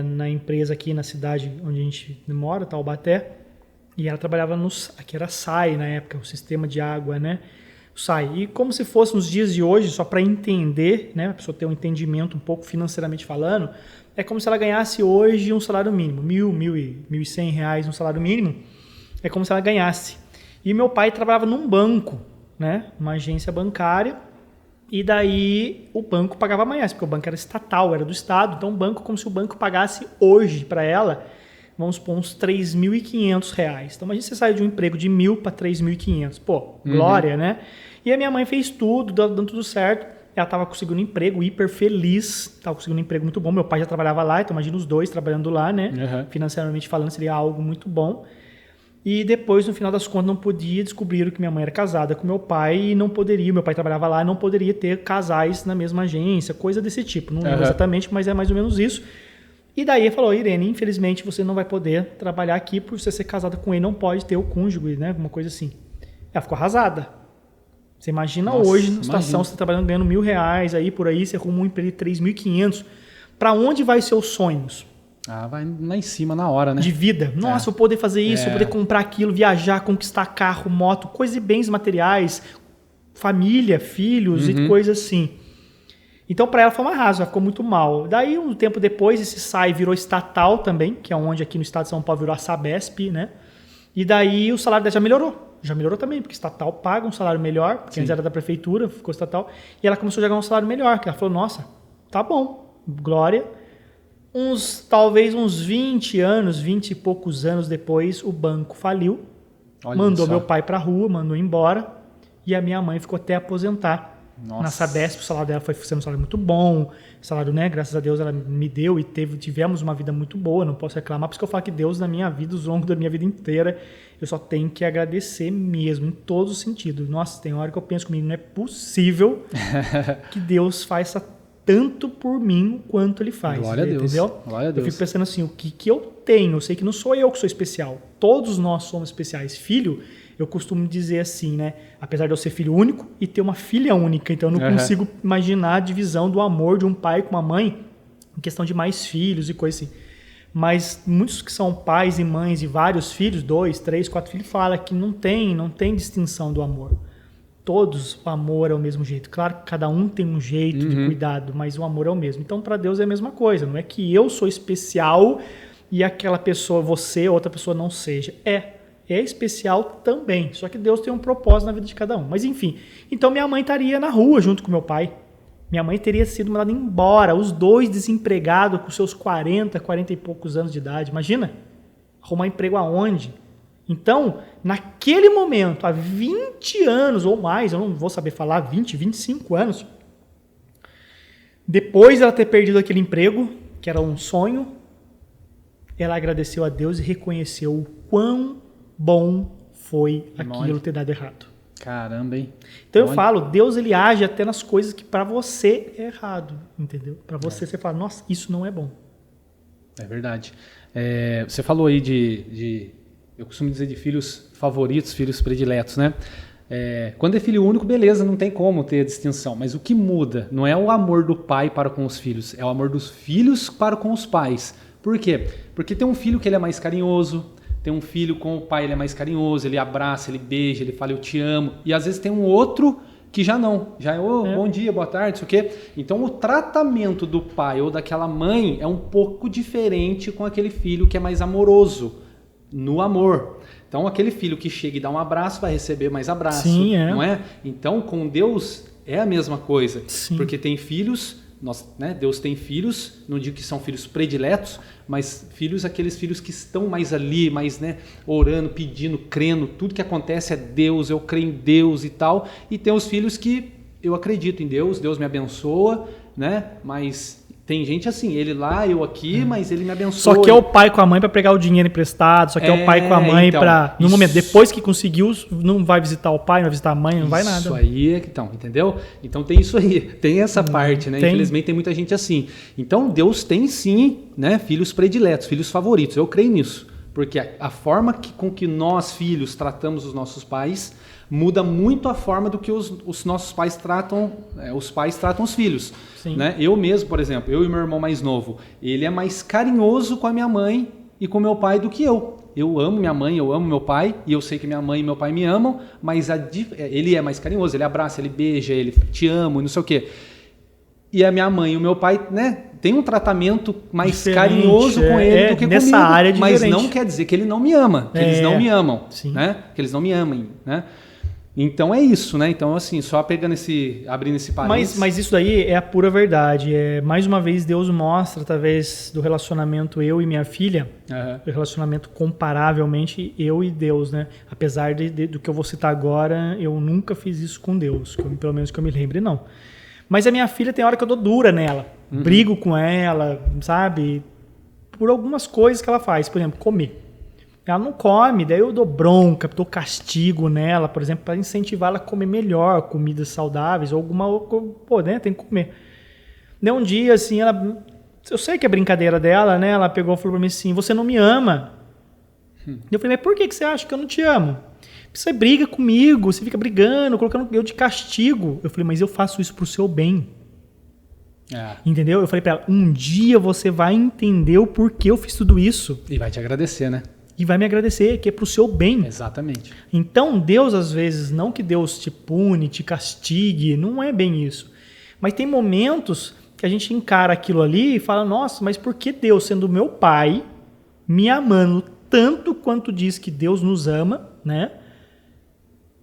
na empresa aqui na cidade onde a gente mora, Taubaté, e ela trabalhava aqui era SAI na época, o sistema de água, né? O SAI. E como se fosse nos dias de hoje, só para entender, né, a pessoa ter um entendimento um pouco financeiramente falando, é como se ela ganhasse hoje um salário mínimo, R$1.100 um salário mínimo, é como se ela ganhasse. E meu pai trabalhava num banco, né, uma agência bancária. E daí o banco pagava mais, porque o banco era estatal, era do Estado. Então o banco, como se o banco pagasse hoje para ela, vamos supor, uns R$3.500. Então imagina você sair de um emprego de 1.000 para 3.500. Pô, glória, né? E a minha mãe fez tudo, dando tudo certo. Ela estava conseguindo um emprego, hiper feliz, estava conseguindo um emprego muito bom. Meu pai já trabalhava lá, então imagina os dois trabalhando lá, né? Financeiramente falando, seria algo muito bom. E depois, no final das contas, não podia, descobriram que minha mãe era casada com meu pai e não poderia, meu pai trabalhava lá, não poderia ter casais na mesma agência, coisa desse tipo. Não lembro exatamente, mas é mais ou menos isso. E daí ele falou, Irene, infelizmente você não vai poder trabalhar aqui por você ser casada com ele, não pode ter o cônjuge, né? Alguma coisa assim. Ela ficou arrasada. Você imagina hoje, na situação, você está trabalhando, ganhando R$1.000, aí por aí você arruma um emprego de 3.500. Para onde vai seus sonhos? Vai lá em cima na hora, né? De vida. Nossa, vou poder fazer isso, vou poder comprar aquilo, viajar, conquistar carro, moto, coisas e bens materiais, família, filhos e coisas assim. Então, para ela foi um arraso, ela ficou muito mal. Daí, um tempo depois, esse SAI virou estatal também, que é onde aqui no estado de São Paulo virou a Sabesp, né? E daí o salário dela já melhorou. Já melhorou também, porque estatal paga um salário melhor, porque antes era da prefeitura, ficou estatal. E ela começou a ganhar um salário melhor, que ela falou, nossa, tá bom, glória. Talvez uns 20 e poucos anos depois, o banco faliu, mandou meu pai para a rua, mandou embora, e a minha mãe ficou até aposentar. Nossa. Na Sabesp, o salário dela foi sendo um salário muito bom. O salário, né, graças a Deus, ela me deu e tivemos uma vida muito boa, não posso reclamar. Por isso que eu falo que Deus, na minha vida, ao longo da minha vida inteira, eu só tenho que agradecer mesmo, em todos os sentidos. Nossa, tem hora que eu penso comigo, não é possível que Deus faça tanto por mim quanto Ele faz. Glória a Deus. Entendeu? Glória a Deus. Eu fico pensando assim, o que eu tenho? Eu sei que não sou eu que sou especial. Todos nós somos especiais. Filho, eu costumo dizer assim, né? Apesar de eu ser filho único e ter uma filha única, então eu não consigo imaginar a divisão do amor de um pai com uma mãe em questão de mais filhos e coisa assim. Mas muitos que são pais e mães e vários filhos, 2, 3, 4 filhos, falam que não tem distinção do amor. Todos, o amor é o mesmo jeito. Claro que cada um tem um jeito de cuidado, mas o amor é o mesmo. Então, para Deus é a mesma coisa. Não é que eu sou especial e aquela pessoa, você, outra pessoa não seja. É especial também. Só que Deus tem um propósito na vida de cada um. Mas, enfim. Então, minha mãe estaria na rua junto com meu pai. Minha mãe teria sido mandada embora. Os dois desempregados com seus 40 e poucos anos de idade. Imagina? Arrumar emprego aonde? Então, naquele momento, há 20 anos ou mais, eu não vou saber falar, 20, 25 anos, depois dela ter perdido aquele emprego, que era um sonho, ela agradeceu a Deus e reconheceu o quão bom foi aquilo ter dado errado. Caramba, hein? Então eu falo, Deus ele age até nas coisas que para você é errado, entendeu? Para você, você fala, nossa, isso não é bom. É verdade. Você falou aí eu costumo dizer de filhos favoritos, filhos prediletos, né? Quando é filho único, beleza, não tem como ter a distinção. Mas o que muda não é o amor do pai para com os filhos, é o amor dos filhos para com os pais. Por quê? Porque tem um filho que ele é mais carinhoso, tem um filho com o pai, ele é mais carinhoso, ele abraça, ele beija, ele fala eu te amo. E às vezes tem um outro que já não. Já é bom dia, boa tarde, isso o quê. Então o tratamento do pai ou daquela mãe é um pouco diferente com aquele filho que é mais amoroso, no amor. Então aquele filho que chega e dá um abraço vai receber mais abraço. Sim, não é? Então com Deus é a mesma coisa. Sim. Porque tem filhos... Deus tem filhos, não digo que são filhos prediletos, mas aqueles filhos que estão mais ali, mais orando, pedindo, crendo, tudo que acontece é Deus, eu creio em Deus e tal, e tem os filhos que eu acredito em Deus, Deus me abençoa, mas tem gente assim, ele lá, eu aqui, mas ele me abençoa. Só que é o pai com a mãe para pegar o dinheiro emprestado, só que é o pai com a mãe para... No momento, depois que conseguiu, não vai visitar o pai, não vai visitar a mãe, não vai nada. Isso aí, entendeu? Então tem isso aí, tem essa parte, né? Infelizmente tem muita gente assim. Então Deus tem sim, filhos prediletos, filhos favoritos, eu creio nisso. Porque a forma com que nós, filhos, tratamos os nossos pais muda muito a forma do que os nossos pais tratam, os pais tratam os filhos. Eu mesmo, por exemplo, eu e meu irmão mais novo, ele é mais carinhoso com a minha mãe e com meu pai do que eu. Eu amo minha mãe, eu amo meu pai, e eu sei que minha mãe e meu pai me amam, mas ele é mais carinhoso, ele abraça, ele beija, ele te amo, não sei o quê. E a minha mãe e o meu pai, tem um tratamento mais diferente, carinhoso com ele do que nessa comigo. Área mas não quer dizer que ele não me ama, que eles não me amam, que eles não me amem, Então é isso, Então, assim, só abrindo esse parênteses. Mas isso daí é a pura verdade. Mais uma vez, Deus mostra, através do relacionamento eu e minha filha, o relacionamento comparavelmente eu e Deus, Apesar do que eu vou citar agora, eu nunca fiz isso com Deus, pelo menos que eu me lembre, não. Mas a minha filha tem hora que eu dou dura nela. Brigo com ela, sabe? Por algumas coisas que ela faz. Por exemplo, comer. Ela não come, daí eu dou bronca, dou castigo nela, por exemplo, para incentivar ela a comer melhor, comidas saudáveis, ou alguma... tem que comer. Daí um dia, assim, eu sei que é brincadeira dela, Ela pegou e falou para mim assim, você não me ama. Eu falei, mas por que você acha que eu não te amo? Você briga comigo, você fica brigando, colocando eu de castigo. Eu falei, mas eu faço isso pro seu bem. Entendeu? Eu falei para ela, um dia você vai entender o porquê eu fiz tudo isso. E vai te agradecer, E vai me agradecer, que é pro seu bem. Exatamente. Então, Deus, às vezes, não que Deus te pune, te castigue, não é bem isso. Mas tem momentos que a gente encara aquilo ali e fala, nossa, mas por que Deus, sendo meu pai, me amando tanto quanto diz que Deus nos ama,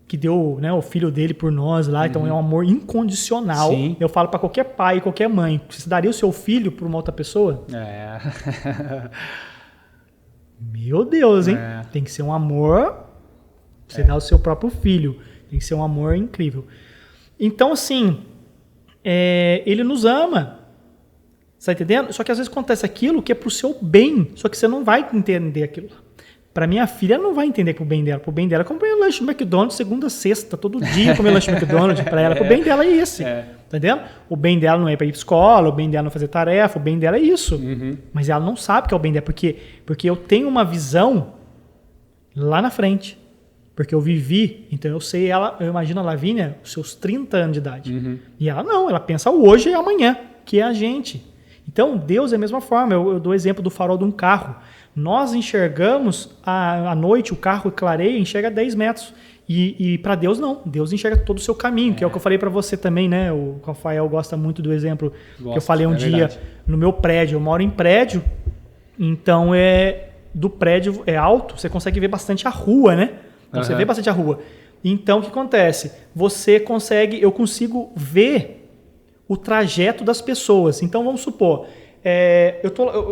Que deu o filho dele por nós lá, então é um amor incondicional. Sim. Eu falo para qualquer pai, qualquer mãe, você daria o seu filho por uma outra pessoa? Meu Deus, hein? Tem que ser um amor, você dá o seu próprio filho. Tem que ser um amor incrível. Então, assim, Ele nos ama. Você tá entendendo? Só que às vezes acontece aquilo que é pro seu bem, só que você não vai entender aquilo. Para minha filha, ela não vai entender pro bem dela. Pro bem dela, é comer lanche no McDonald's segunda a sexta, todo dia comer lanche no McDonald's. Para ela, pro bem dela é esse. Tá entendendo? O bem dela não é para ir pra escola, o bem dela não é fazer tarefa, o bem dela é isso. Mas ela não sabe que é o bem dela, porque eu tenho uma visão lá na frente. Porque eu vivi, então eu sei ela, eu imagino a Lavínia, os seus 30 anos de idade. E ela não, ela pensa o hoje e amanhã, que é a gente. Então, Deus é a mesma forma. Eu dou o exemplo do farol de um carro. Nós enxergamos à noite, o carro clareia, enxerga 10 metros. E para Deus não. Deus enxerga todo o seu caminho, que é o que eu falei para você também, né? O Rafael gosta muito do exemplo que eu falei um dia no meu prédio. Eu moro em prédio, então do prédio é alto, você consegue ver bastante a rua, né? Então você vê bastante a rua. Então o que acontece? Eu consigo ver o trajeto das pessoas. Então vamos supor,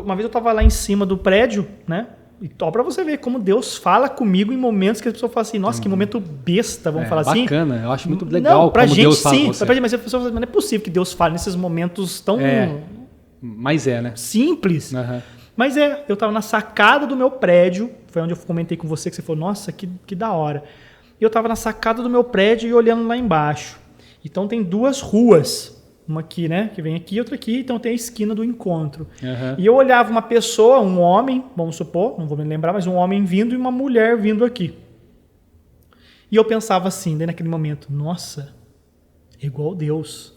uma vez eu estava lá em cima do prédio, né? E só para você ver como Deus fala comigo em momentos que as pessoas falam assim, nossa, que momento besta, vamos falar assim. Bacana, eu acho muito legal. Não, pra como gente Deus fala sim, com você. mas as pessoas falam, não é possível que Deus fale nesses momentos tão Mas né? simples. Mas eu estava na sacada do meu prédio, foi onde eu comentei com você, que você falou, nossa, que da hora. E eu estava na sacada do meu prédio e olhando lá embaixo. Então tem duas ruas. Uma aqui, né? Que vem aqui, outra aqui. Então tem a esquina do encontro. E eu olhava uma pessoa, um homem, vamos supor, não vou me lembrar, mas um homem vindo e uma mulher vindo aqui. E eu pensava assim, daí naquele momento, nossa, é igual Deus.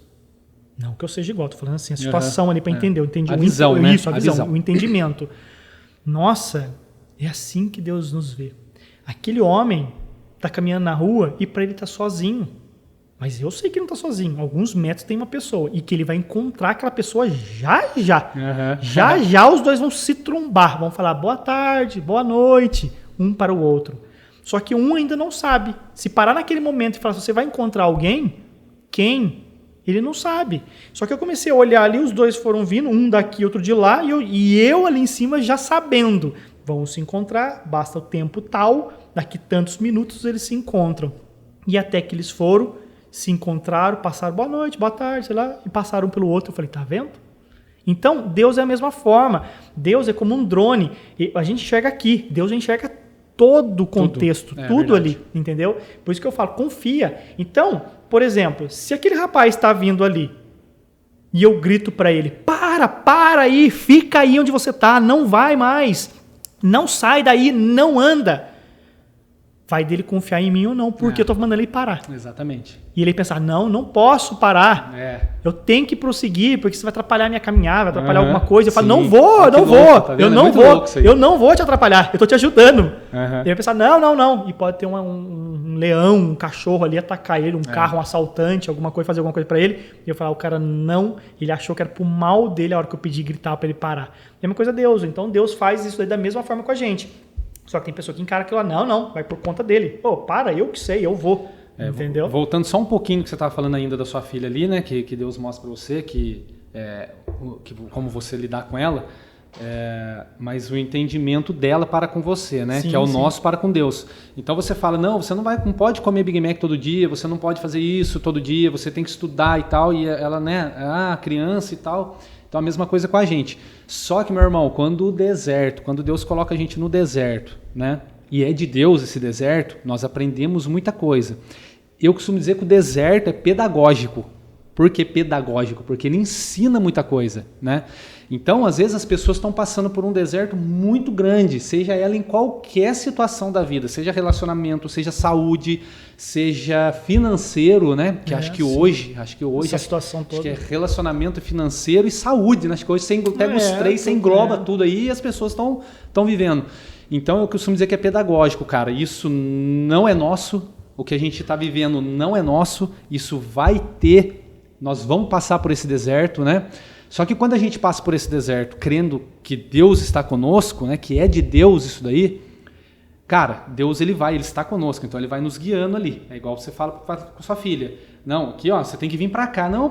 Não que eu seja igual, tô falando assim, a situação ali para entender. Eu entendi a visão, né? Isso, a visão, o entendimento. Nossa, é assim que Deus nos vê. Aquele homem tá caminhando na rua e para ele tá sozinho. Mas eu sei que ele não está sozinho. Alguns metros tem uma pessoa. E que ele vai encontrar aquela pessoa já. Já os dois vão se trombar. Vão falar boa tarde, boa noite, um para o outro. Só que um ainda não sabe. Se parar naquele momento e falar, você vai encontrar alguém? Quem? Ele não sabe. Só que eu comecei a olhar ali, os dois foram vindo, um daqui, outro de lá, e eu ali em cima já sabendo. Vão se encontrar, basta o tempo tal, daqui tantos minutos eles se encontram. E até que eles foram, se encontraram, passaram boa noite, boa tarde, sei lá, e passaram um pelo outro. Eu falei, tá vendo? Então, Deus é a mesma forma. Deus é como um drone. A gente enxerga aqui, Deus enxerga todo o contexto, tudo ali, entendeu? Por isso que eu falo, confia. Então, por exemplo, se aquele rapaz está vindo ali e eu grito para ele, para aí, fica aí onde você está, não vai mais, não sai daí, não anda. Vai dele confiar em mim ou não, porque eu estou mandando ele parar. Exatamente. E ele pensar, não posso parar. Eu tenho que prosseguir, porque isso vai atrapalhar a minha caminhada, vai atrapalhar alguma coisa. Eu falo, não vou, eu não vou te atrapalhar, eu estou te ajudando. Ele vai pensar, não. E pode ter um leão, um cachorro ali atacar ele, um carro, um assaltante, alguma coisa, fazer alguma coisa para ele. E eu falar, o cara não, ele achou que era pro mal dele a hora que eu pedi gritar para ele parar. É uma coisa Deus. Então Deus faz isso aí da mesma forma com a gente. Só que tem pessoa que encara aquilo lá, não, vai por conta dele. Pô, para, eu que sei, eu vou. Entendeu? Voltando só um pouquinho que você estava falando ainda da sua filha ali, né? Que Deus mostra para você, como você lidar com ela, mas o entendimento dela para com você, né? Sim, que é o nosso para com Deus. Então você fala, não, você não pode comer Big Mac todo dia, você não pode fazer isso todo dia, você tem que estudar e tal, e ela, né, criança e tal. Então a mesma coisa com a gente. Só que, meu irmão, quando Deus coloca a gente no deserto, né? E é de Deus esse deserto, nós aprendemos muita coisa. Eu costumo dizer que o deserto é pedagógico. Por que pedagógico? Porque ele ensina muita coisa, né? Então, às vezes, as pessoas estão passando por um deserto muito grande, seja ela em qualquer situação da vida, seja relacionamento, seja saúde, seja financeiro, né? Que acho que hoje essa situação toda, acho que é relacionamento financeiro e saúde, né? Acho que hoje você pega os três, você engloba tudo aí e as pessoas estão vivendo. Então, eu costumo dizer que é pedagógico, cara. Isso não é nosso, o que a gente está vivendo não é nosso, isso vai ter, nós vamos passar por esse deserto, né? Só que quando a gente passa por esse deserto crendo que Deus está conosco, né, que é de Deus isso daí, cara, Deus ele está conosco, então ele vai nos guiando ali. É igual você fala com sua filha. Não, aqui ó, você tem que vir para cá. Não,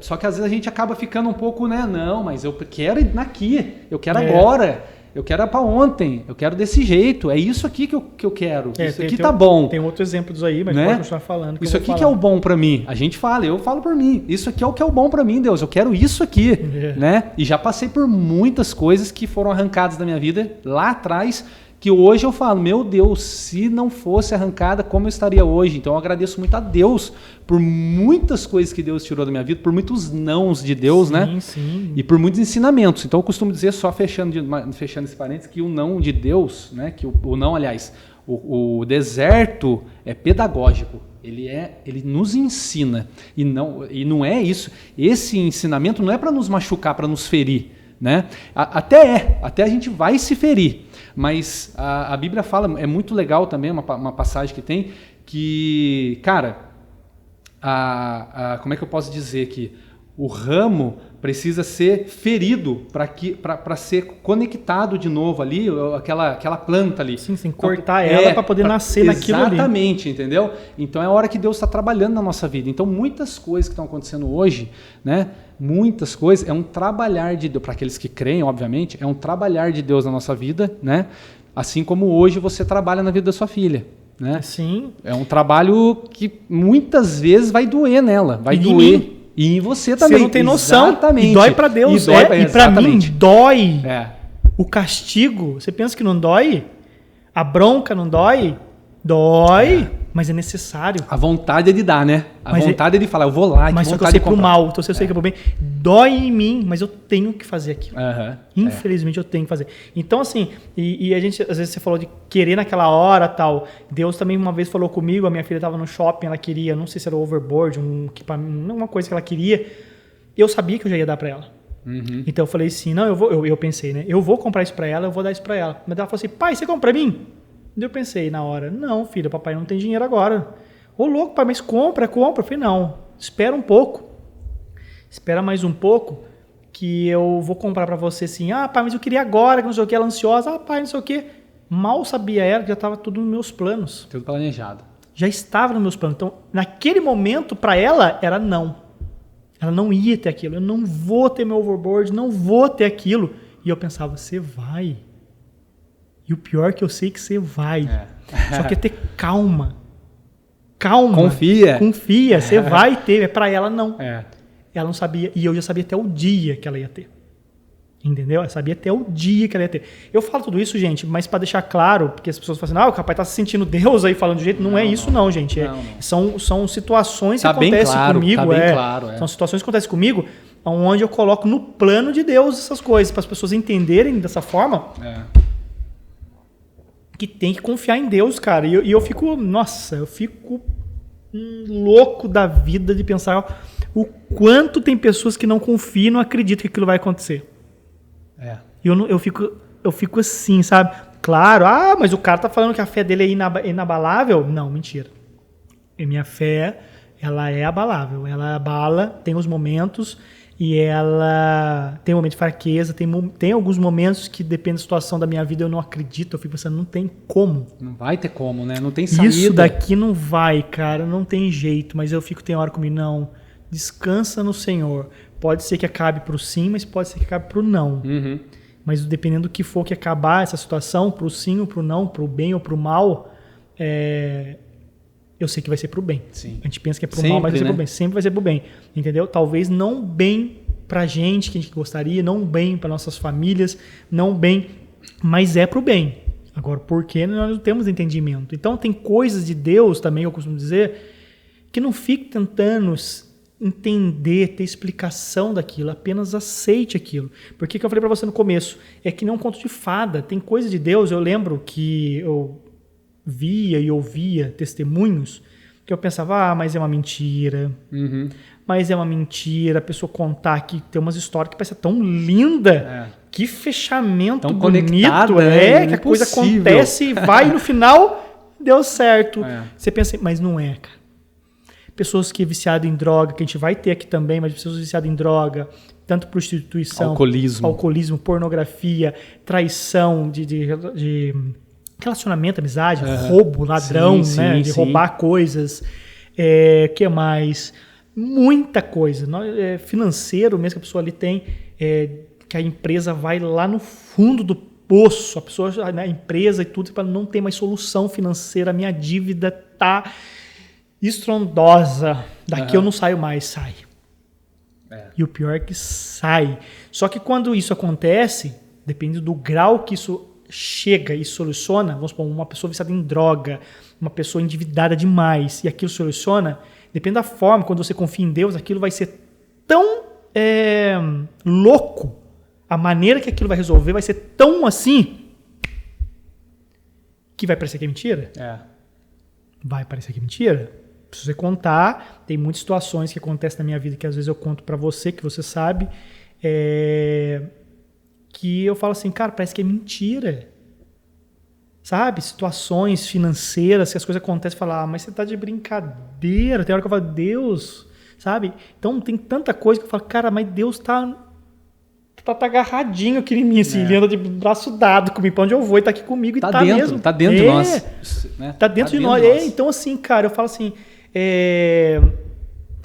só que às vezes a gente acaba ficando um pouco, né, não, mas eu quero ir aqui, eu quero agora. Eu quero para ontem, eu quero desse jeito, é isso aqui que eu quero, isso aqui tá tem, bom. Tem outros exemplos aí, mas né? pode continuar falando. Isso aqui que é o bom para mim. A gente fala, eu falo por mim. Isso aqui é o que é o bom para mim, Deus. Eu quero isso aqui, né? E já passei por muitas coisas que foram arrancadas da minha vida lá atrás, que hoje eu falo, meu Deus, se não fosse arrancada, como eu estaria hoje? Então eu agradeço muito a Deus por muitas coisas que Deus tirou da minha vida, por muitos nãos de Deus, né? Sim. E por muitos ensinamentos. Então eu costumo dizer, só fechando esse parênteses, que o não de Deus, né? Que o não, aliás, o deserto é pedagógico. Ele nos ensina. E não é isso. Esse ensinamento não é para nos machucar, para nos ferir, né? Até a gente vai se ferir. Mas a Bíblia fala, é muito legal também, uma passagem que tem, que, cara, como é que eu posso dizer que o ramo precisa ser ferido para ser conectado de novo ali, aquela planta ali. Sim, cortar ela para poder nascer naquilo ali. Exatamente, entendeu? Então é a hora que Deus está trabalhando na nossa vida. Então muitas coisas que estão acontecendo hoje, né? Muitas coisas, é um trabalhar de Deus, para aqueles que creem, obviamente, é um trabalhar de Deus na nossa vida, né? Assim como hoje você trabalha na vida da sua filha, né? Sim. É um trabalho que muitas vezes vai doer nela, vai doer. E em você também. Você não tem noção. Exatamente. E dói para Deus. E para mim, dói. O castigo, você pensa que não dói? A bronca não dói? Dói, mas é necessário. A vontade é de dar, né? Vontade é de falar, eu vou lá. Mas só que eu sei pro mal, então eu sei que é pro bem. Dói em mim, mas eu tenho que fazer aquilo. Infelizmente eu tenho que fazer. Então assim, e a gente, às vezes você falou de querer naquela hora tal. Deus também uma vez falou comigo, a minha filha estava no shopping, ela queria, não sei se era overboard, uma coisa que ela queria. Eu sabia que eu já ia dar para ela. Então eu falei assim, não, eu pensei, né? Eu vou comprar isso para ela, eu vou dar isso para ela. Mas ela falou assim, pai, você compra para mim? Eu pensei na hora, não, filha, papai não tem dinheiro agora. Ô, louco, pai, mas compra. Eu falei, não, espera um pouco. Espera mais um pouco que eu vou comprar para você assim. Ah, pai, mas eu queria agora, que não sei o que, ela ansiosa. Ah, pai, não sei o que. Mal sabia ela que já estava tudo nos meus planos. Tudo planejado. Já estava nos meus planos. Então, naquele momento, para ela, era não. Ela não ia ter aquilo. Eu não vou ter meu overboard, não vou ter aquilo. E eu pensava, você vai. E o pior é que eu sei que você vai. Só que é ter calma. Calma. Confia. Você vai ter. É para ela, não. Ela não sabia. E eu já sabia até o dia que ela ia ter. Entendeu? Eu sabia até o dia que ela ia ter. Eu falo tudo isso, gente, mas para deixar claro, porque as pessoas falam assim, o rapaz tá se sentindo Deus aí falando de jeito. Não é isso, não, gente. São situações que acontecem comigo. Tá bem claro. São situações que acontecem comigo, onde eu coloco no plano de Deus essas coisas, para as pessoas entenderem dessa forma. Que tem que confiar em Deus, cara. E eu fico, eu fico louco da vida de pensar o quanto tem pessoas que não confiam e não acreditam que aquilo vai acontecer. Eu fico assim, sabe? Claro, mas o cara tá falando que a fé dele é inabalável. Não, mentira. E minha fé, ela é abalável. Ela abala, tem os momentos... E ela tem um momento de fraqueza, tem alguns momentos que, depende da situação da minha vida, eu não acredito. Eu fico pensando, não tem como. Não vai ter como, né? Não tem saída. Isso daqui não vai, cara, não tem jeito. Mas eu fico, tem hora comigo, não, descansa no Senhor. Pode ser que acabe pro sim, mas pode ser que acabe pro não. Mas dependendo do que for que acabar essa situação, pro sim ou pro não, pro bem ou pro mal, eu sei que vai ser pro bem. Sim. A gente pensa que é pro mal, mas vai ser pro bem. Sempre vai ser pro bem. Entendeu? Talvez não bem pra gente, que a gente gostaria, não bem para nossas famílias, não bem, mas é pro bem. Agora, por que nós não temos entendimento? Então, tem coisas de Deus também, eu costumo dizer, que não fique tentando entender, ter explicação daquilo, apenas aceite aquilo. Porque que eu falei para você no começo, é que nem um conto de fada. Tem coisa de Deus, eu lembro que eu via e ouvia testemunhos que eu pensava, mas é uma mentira. Mas é uma mentira a pessoa contar que tem umas histórias que parece tão linda. Que fechamento tão bonito. Que a coisa acontece e vai e no final deu certo. Você pensa, mas não é, cara. Pessoas que é viciado em droga, que a gente vai ter aqui também, mas pessoas viciadas em droga, tanto prostituição, alcoolismo, pornografia, traição de relacionamento, amizade, roubo, ladrão, de roubar coisas, que mais? Muita coisa. Financeiro mesmo que a pessoa ali tem, que a empresa vai lá no fundo poço, a pessoa, a empresa e tudo, não tem mais solução financeira, a minha dívida tá estrondosa, daqui eu não saio mais, sai. E o pior é que sai. Só que quando isso acontece, depende do grau que isso chega e soluciona, vamos supor, uma pessoa viciada em droga, uma pessoa endividada demais, e aquilo soluciona, depende da forma, quando você confia em Deus, aquilo vai ser tão louco, a maneira que aquilo vai resolver vai ser tão assim, que vai parecer que é mentira. Vai parecer que é mentira. Se você contar, tem muitas situações que acontecem na minha vida que às vezes eu conto pra você, que você sabe, que eu falo assim, cara, parece que é mentira. Sabe? Situações financeiras, que as coisas acontecem, e falo, mas você tá de brincadeira. Tem hora que eu falo, Deus, sabe? Então tem tanta coisa que eu falo, cara, mas Deus tá agarradinho aqui em mim, assim, ele anda de braço dado comigo, pra onde eu vou, e tá aqui comigo, e tá dentro, mesmo. Tá dentro de nós. Né? Tá dentro de nós. Então assim, cara, eu falo assim,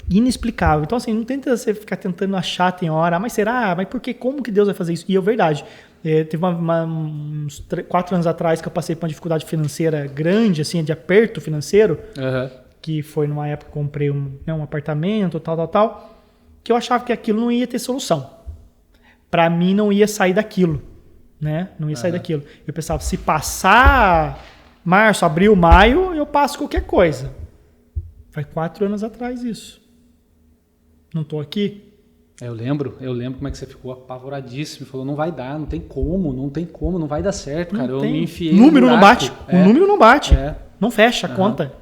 inexplicável. Então assim, não tenta você ficar tentando achar, tem hora, mas será? Mas por quê? Como que Deus vai fazer isso? E é verdade. Teve uns 4 anos atrás que eu passei por uma dificuldade financeira grande, assim, de aperto financeiro, que foi numa época que eu comprei um apartamento, tal, que eu achava que aquilo não ia ter solução. Para mim não ia sair daquilo, né? Não ia sair daquilo. Eu pensava, se passar março, abril, maio, eu passo qualquer coisa. Faz 4 anos atrás isso. Não tô aqui. Eu lembro como é que você ficou apavoradíssimo. Falou, não vai dar, não tem como, não vai dar certo, cara. Eu me enfiei no número não bate. O número não bate. Não fecha a conta.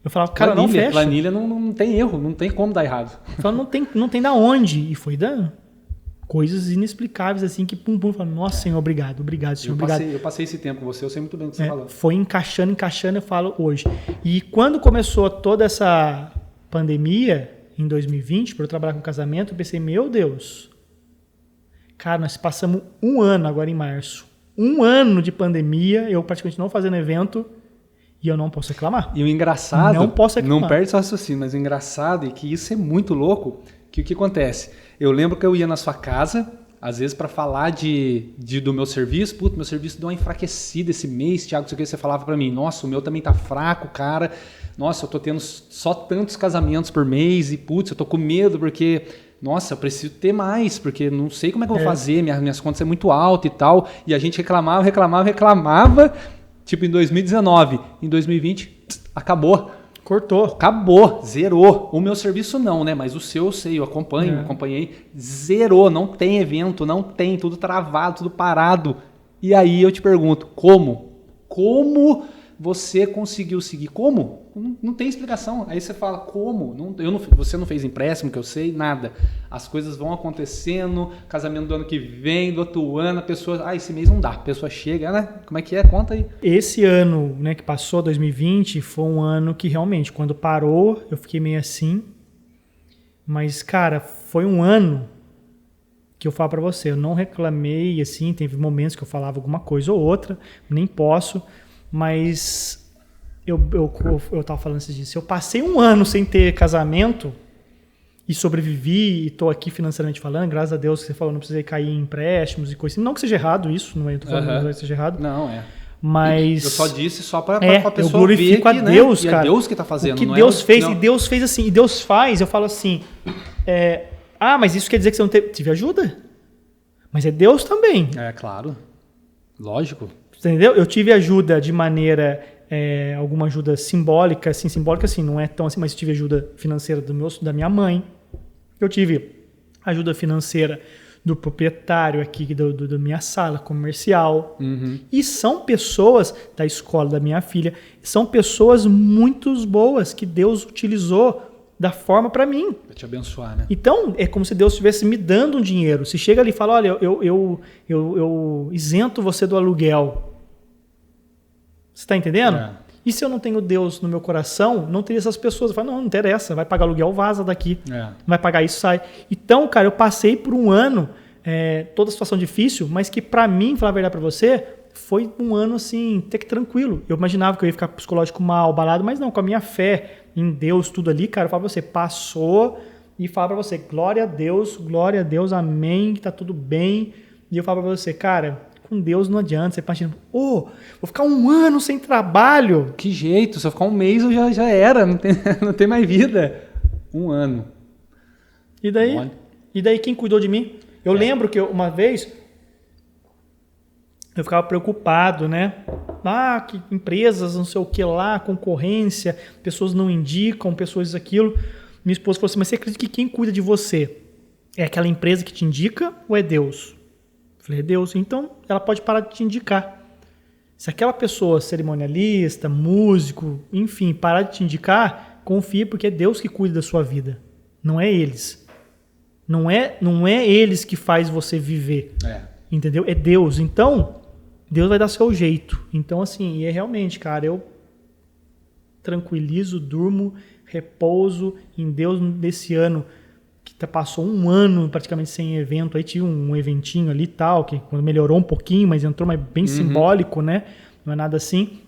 Eu falava, cara, não fecha. Planilha não tem erro, não tem como dar errado. Eu falava, não tem da onde. E foi dando. Coisas inexplicáveis, assim, que pum, falando, nossa, Senhor, obrigado, Senhor, obrigado. Eu passei esse tempo com você, eu sei muito bem o que você falou. Foi encaixando, eu falo hoje. E quando começou toda essa pandemia, em 2020, para eu trabalhar com casamento, eu pensei, meu Deus, cara, nós passamos 1 ano agora em março. 1 ano de pandemia, eu praticamente não fazendo evento, e eu não posso reclamar. E o engraçado, não posso reclamar. Não perde seu raciocínio, mas o engraçado é que isso é muito louco, que o que acontece? Eu lembro que eu ia na sua casa, às vezes para falar do meu serviço, meu serviço deu uma enfraquecida esse mês, Thiago, não sei o que, você falava para mim, nossa, o meu também tá fraco, cara, nossa, eu tô tendo só tantos casamentos por mês e, eu tô com medo porque, nossa, eu preciso ter mais, porque não sei como é que eu vou fazer, minhas contas é muito alta e tal, e a gente reclamava, tipo em 2019, em 2020, acabou. Cortou. Acabou, zerou. O meu serviço não, né? Mas o seu eu sei, eu acompanhei, zerou, não tem evento, não tem, tudo travado, tudo parado. E aí eu te pergunto, como? Como você conseguiu seguir? Como? Não tem explicação. Aí você fala, como? Você não fez empréstimo, que eu sei, nada. As coisas vão acontecendo, casamento do ano que vem, do outro ano, a pessoa, esse mês não dá. A pessoa chega, né? Como é que é? Conta aí. Esse ano, né, que passou, 2020, foi um ano que realmente, quando parou, eu fiquei meio assim. Mas, cara, foi um ano que eu falo pra você, eu não reclamei, assim, teve momentos que eu falava alguma coisa ou outra, nem posso, mas eu tava falando esses dias, se eu passei 1 ano sem ter casamento e sobrevivi e tô aqui financeiramente falando, graças a Deus que você falou, não precisei cair em empréstimos e coisa assim, não que seja errado isso, não é, eu tô falando que seja errado. Não, Mas eu só disse só pra pessoa eu glorifico ver que, a Deus, né? cara. É Deus que tá fazendo, o que não Deus fez, não. e Deus fez assim, e Deus faz, eu falo assim, mas isso quer dizer que você não tive ajuda? Mas é Deus também. É, claro. Lógico. Entendeu? Eu tive ajuda de maneira, alguma ajuda simbólica assim, não é tão assim, mas eu tive ajuda financeira da minha mãe. Eu tive ajuda financeira do proprietário aqui da minha sala comercial. Uhum. E são pessoas da escola da minha filha, são pessoas muito boas que Deus utilizou da forma para mim. Para te abençoar, né? Então, é como se Deus estivesse me dando um dinheiro. Se chega ali e fala, olha, eu isento você do aluguel. Você está entendendo? E se eu não tenho Deus no meu coração, não teria essas pessoas. Eu falo, não interessa, vai pagar aluguel, vaza daqui. Vai pagar isso, sai. Então, cara, eu passei por 1 ano, toda situação difícil, mas que para mim, falar a verdade para você, foi um ano assim, até que tranquilo. Eu imaginava que eu ia ficar psicológico mal, abalado, mas não, com a minha fé em Deus, tudo ali, cara, eu falo pra você, passou e falo pra você, glória a Deus, amém, que tá tudo bem. E eu falo pra você, cara, com Deus não adianta. Você imagina, vou ficar 1 ano sem trabalho. Que jeito, se eu ficar 1 mês eu já era, não tem mais vida. 1 ano. E daí quem cuidou de mim? Eu lembro que uma vez eu ficava preocupado, né? Que empresas, não sei o que lá, concorrência, pessoas não indicam, pessoas aquilo. Minha esposa falou assim, mas você acredita que quem cuida de você é aquela empresa que te indica ou é Deus? Eu falei, é Deus. Então, ela pode parar de te indicar. Se aquela pessoa, cerimonialista, músico, enfim, parar de te indicar, confia porque é Deus que cuida da sua vida. Não é eles. Não é eles que faz você viver. Entendeu? É Deus. Então, Deus vai dar seu jeito. Então, assim, é realmente, cara, eu tranquilizo, durmo, repouso em Deus desse ano, que passou 1 ano praticamente sem evento. Aí tive um eventinho ali e tal, que quando melhorou um pouquinho, mas entrou mais bem simbólico, né? Não é nada assim.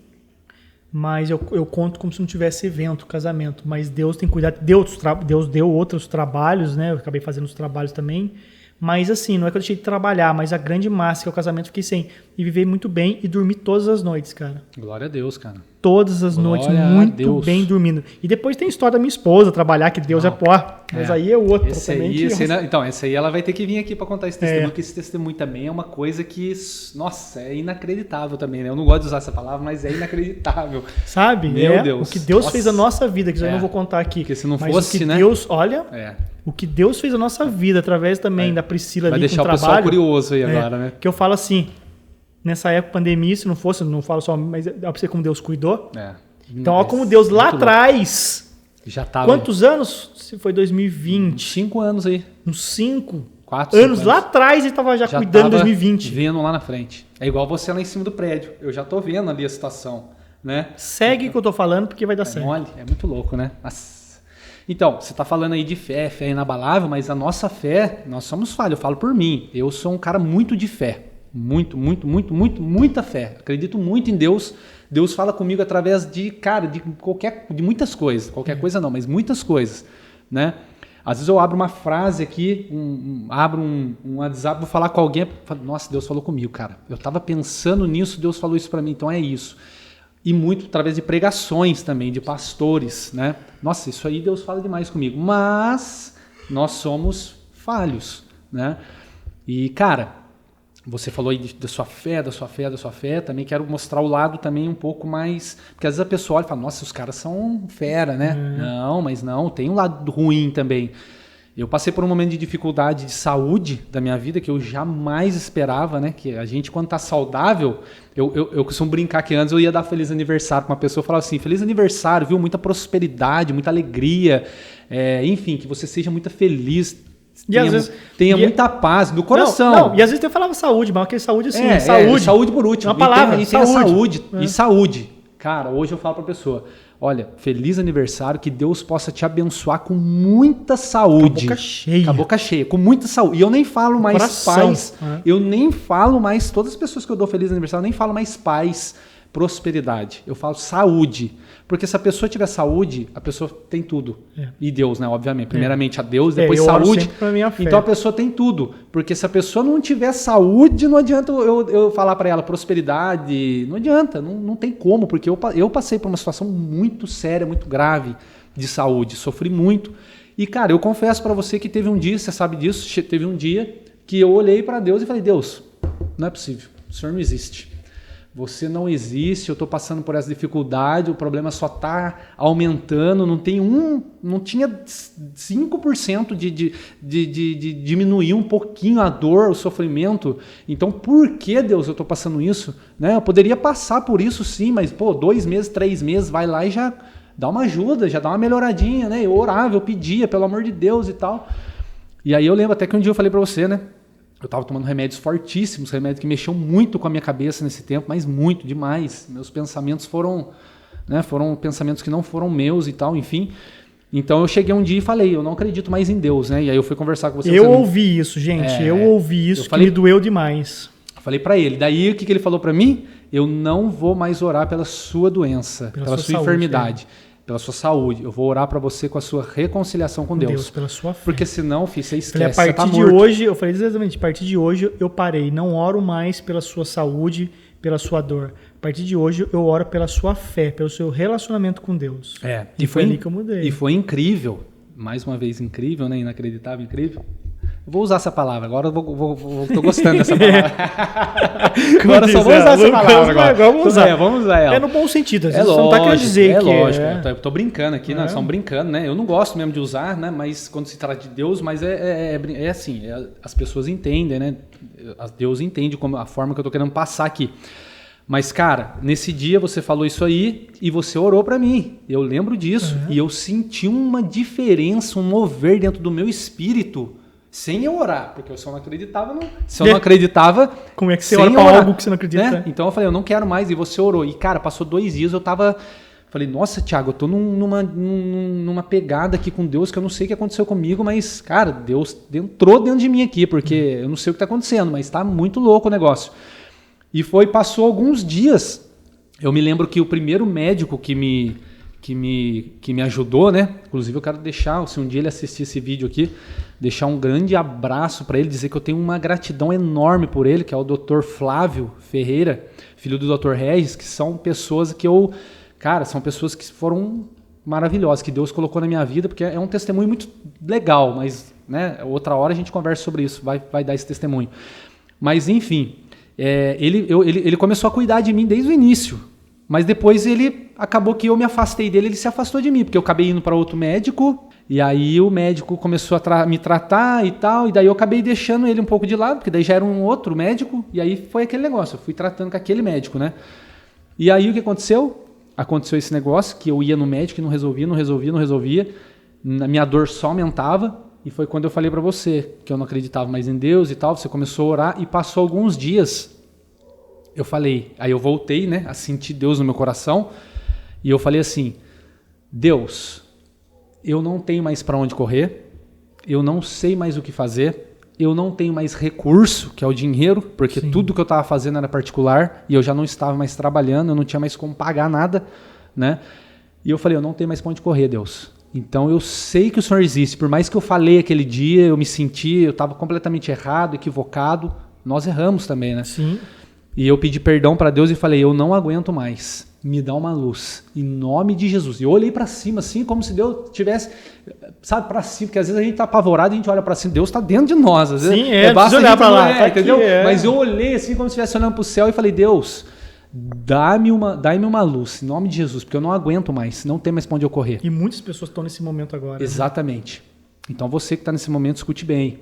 Mas eu conto como se não tivesse evento, casamento. Mas Deus tem cuidado. Deus deu outros trabalhos, né? Eu acabei fazendo os trabalhos também. Mas assim, não é que eu deixei de trabalhar, mas a grande massa, que é o casamento, fiquei sem. E viver muito bem e dormir todas as noites, cara. Glória a Deus, cara. Todas as noites, muito bem dormindo. E depois tem a história da minha esposa, trabalhar, que Deus mas aí é outro também. Então, esse aí ela vai ter que vir aqui para contar esse testemunho, porque esse testemunho também é uma coisa que, nossa, é inacreditável também, né? Eu não gosto de usar essa palavra, mas é inacreditável. Sabe? Meu Deus. O que Deus fez a nossa vida, que eu não vou contar aqui. Porque se não fosse, né? Deus, olha, o que Deus fez a nossa vida, através também da Priscila ali com o trabalho. Vai deixar o pessoal curioso aí agora, né? Que eu falo assim, nessa época pandemia, se não fosse, não falo só, mas dá pra você como Deus cuidou. Então, olha como Deus lá atrás, já tava. Quantos anos? Se foi 2020. 5 anos aí. Uns 5. 4 anos. Lá atrás ele estava já cuidando em 2020. Vendo lá na frente. É igual você lá em cima do prédio. Eu já tô vendo ali a situação, né? Segue o que eu tô falando porque vai dar certo. Mole, é muito louco, né? Nossa. Então, você tá falando aí de fé inabalável, mas a nossa fé, nós somos falhos. Eu falo por mim. Eu sou um cara muito de fé. Muita fé. Acredito muito em Deus. Deus fala comigo através de muitas coisas. Qualquer coisa não, mas muitas coisas, né? Às vezes eu abro uma frase aqui, abro um WhatsApp, vou falar com alguém, falo, nossa, Deus falou comigo, cara. Eu estava pensando nisso, Deus falou isso para mim, então é isso. E muito através de pregações também, de pastores, né? Nossa, isso aí Deus fala demais comigo. Mas nós somos falhos, né? E, cara, você falou aí da sua fé, também quero mostrar o lado também um pouco mais... Porque às vezes a pessoa olha e fala, nossa, os caras são fera, né? Não, mas não, tem um lado ruim também. Eu passei por um momento de dificuldade de saúde da minha vida que eu jamais esperava, né? Que a gente, quando tá saudável, eu costumo brincar que antes eu ia dar feliz aniversário para uma pessoa e falava assim, feliz aniversário, viu? Muita prosperidade, muita alegria, enfim, que você seja muito feliz, tenha muita paz no coração. Não, e às vezes eu falava saúde, mas aquele saúde assim, saúde. Saúde por último. Uma palavra, e saúde. E saúde. Cara, hoje eu falo pra pessoa, olha, feliz aniversário, que Deus possa te abençoar com muita saúde. Com a boca cheia. Com muita saúde. E eu nem falo mais paz. Eu nem falo mais, todas as pessoas que eu dou feliz aniversário, eu nem falo mais paz, prosperidade. Eu falo saúde. Porque se a pessoa tiver saúde, a pessoa tem tudo. E Deus, né? Obviamente. Primeiramente a Deus, depois saúde. Então a pessoa tem tudo. Porque se a pessoa não tiver saúde, não adianta eu falar para ela prosperidade. Não adianta. Não tem como. Porque eu passei por uma situação muito séria, muito grave de saúde. Sofri muito. E, cara, eu confesso para você que teve um dia, você sabe disso, teve um dia que eu olhei para Deus e falei, Deus, não é possível. O Senhor não existe. Você não existe, eu estou passando por essa dificuldade, o problema só está aumentando, não tinha 5% de diminuir um pouquinho a dor, o sofrimento. Então, por que, Deus, eu estou passando isso? Né? Eu poderia passar por isso sim, mas 2 meses, 3 meses, vai lá e já dá uma ajuda, já dá uma melhoradinha, né? Eu orava, eu pedia, pelo amor de Deus e tal. E aí eu lembro até que um dia eu falei para você, né? Eu estava tomando remédios fortíssimos, remédios que mexiam muito com a minha cabeça nesse tempo, mas muito, demais. Meus pensamentos foram pensamentos que não foram meus e tal, enfim. Então eu cheguei um dia e falei, eu não acredito mais em Deus, né? E aí eu fui conversar com você. Eu ouvi isso, gente, eu ouvi isso, que me doeu demais. Eu falei para ele, daí o que ele falou para mim? Eu não vou mais orar pela sua doença, pela sua enfermidade. pela sua saúde. Eu vou orar para você com a sua reconciliação com Deus. Pela sua fé. Porque senão, filho, você esquece, a partir você tá de morto. hoje, eu falei exatamente, a partir de hoje eu parei, não oro mais pela sua saúde, pela sua dor. A partir de hoje eu oro pela sua fé, pelo seu relacionamento com Deus. E foi ali que eu mudei. E foi incrível, mais uma vez incrível, né? Inacreditável, incrível. Eu vou usar essa palavra, agora eu tô gostando dessa palavra. Agora só vou usar essa palavra agora. Vamos usar ela. É no bom sentido, às É vezes lógico, você não tá querendo dizer que lógico. é. Eu tô brincando aqui, nós estamos brincando, né? Eu não gosto mesmo de usar, né? Mas quando se trata de Deus, mas é assim, as pessoas entendem, né? Deus entende como a forma que eu tô querendo passar aqui. Mas, cara, nesse dia você falou isso aí e você orou para mim. Eu lembro disso. E eu senti uma diferença, um mover dentro do meu espírito, sem eu orar, porque eu só não acreditava. Se eu não acreditava... Como é que você ora para algo que você não acredita? Né? Então eu falei, eu não quero mais, e você orou. E, cara, passou 2 dias, eu tava... Falei, nossa, Thiago, eu tô numa pegada aqui com Deus que eu não sei o que aconteceu comigo, mas, cara, Deus entrou dentro de mim aqui, porque eu não sei o que tá acontecendo, mas tá muito louco o negócio. E passou alguns dias, eu me lembro que o primeiro médico que me ajudou, né? Inclusive eu quero deixar, se um dia ele assistir esse vídeo aqui, deixar um grande abraço para ele, dizer que eu tenho uma gratidão enorme por ele, que é o Dr. Flávio Ferreira, filho do Dr. Regis, que são pessoas que são pessoas que foram maravilhosas, que Deus colocou na minha vida, porque é um testemunho muito legal, mas, né, outra hora a gente conversa sobre isso, vai dar esse testemunho. Mas, enfim, ele começou a cuidar de mim desde o início. Mas depois acabou que eu me afastei dele, ele se afastou de mim, porque eu acabei indo para outro médico, e aí o médico começou a me tratar e tal, e daí eu acabei deixando ele um pouco de lado, porque daí já era um outro médico, e aí foi aquele negócio, eu fui tratando com aquele médico, né? E aí o que aconteceu? Aconteceu esse negócio, que eu ia no médico e não resolvia, a minha dor só aumentava, e foi quando eu falei para você que eu não acreditava mais em Deus e tal, você começou a orar, e passou alguns dias... Eu falei, aí eu voltei, né, a sentir Deus no meu coração, e eu falei assim, Deus, eu não tenho mais para onde correr, eu não sei mais o que fazer, eu não tenho mais recurso, que é o dinheiro, porque tudo que eu estava fazendo era particular, e eu já não estava mais trabalhando, eu não tinha mais como pagar nada, né, e eu falei, eu não tenho mais para onde correr, Deus. Então eu sei que o Senhor existe, por mais que eu falei aquele dia, eu estava completamente errado, equivocado, nós erramos também, né? Sim. E eu pedi perdão para Deus e falei, eu não aguento mais, me dá uma luz, em nome de Jesus. E eu olhei para cima, assim, como se Deus tivesse, sabe, para cima, porque às vezes a gente tá apavorado e a gente olha para cima, Deus está dentro de nós. Às vezes, sim, basta olhar para lá, entendeu? Mas eu olhei assim, como se estivesse olhando para o céu e falei, Deus, dá-me uma luz, em nome de Jesus, porque eu não aguento mais, não tem mais para onde eu correr. E muitas pessoas estão nesse momento agora. Exatamente. Né? Então você que está nesse momento, escute bem.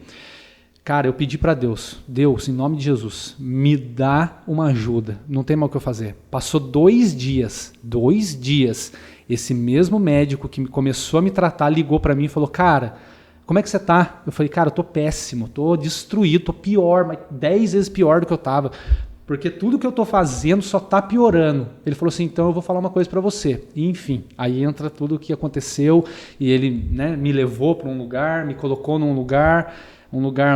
Cara, eu pedi para Deus, em nome de Jesus, me dá uma ajuda, não tem mais o que eu fazer. Passou 2 dias, esse mesmo médico que começou a me tratar ligou para mim e falou, cara, como é que você tá? Eu falei, cara, eu tô péssimo, tô destruído, tô pior, mas 10 vezes pior do que eu tava, porque tudo que eu tô fazendo só tá piorando. Ele falou assim, então eu vou falar uma coisa para você. E, enfim, aí entra tudo o que aconteceu, e ele, né, me levou para um lugar, me colocou num lugar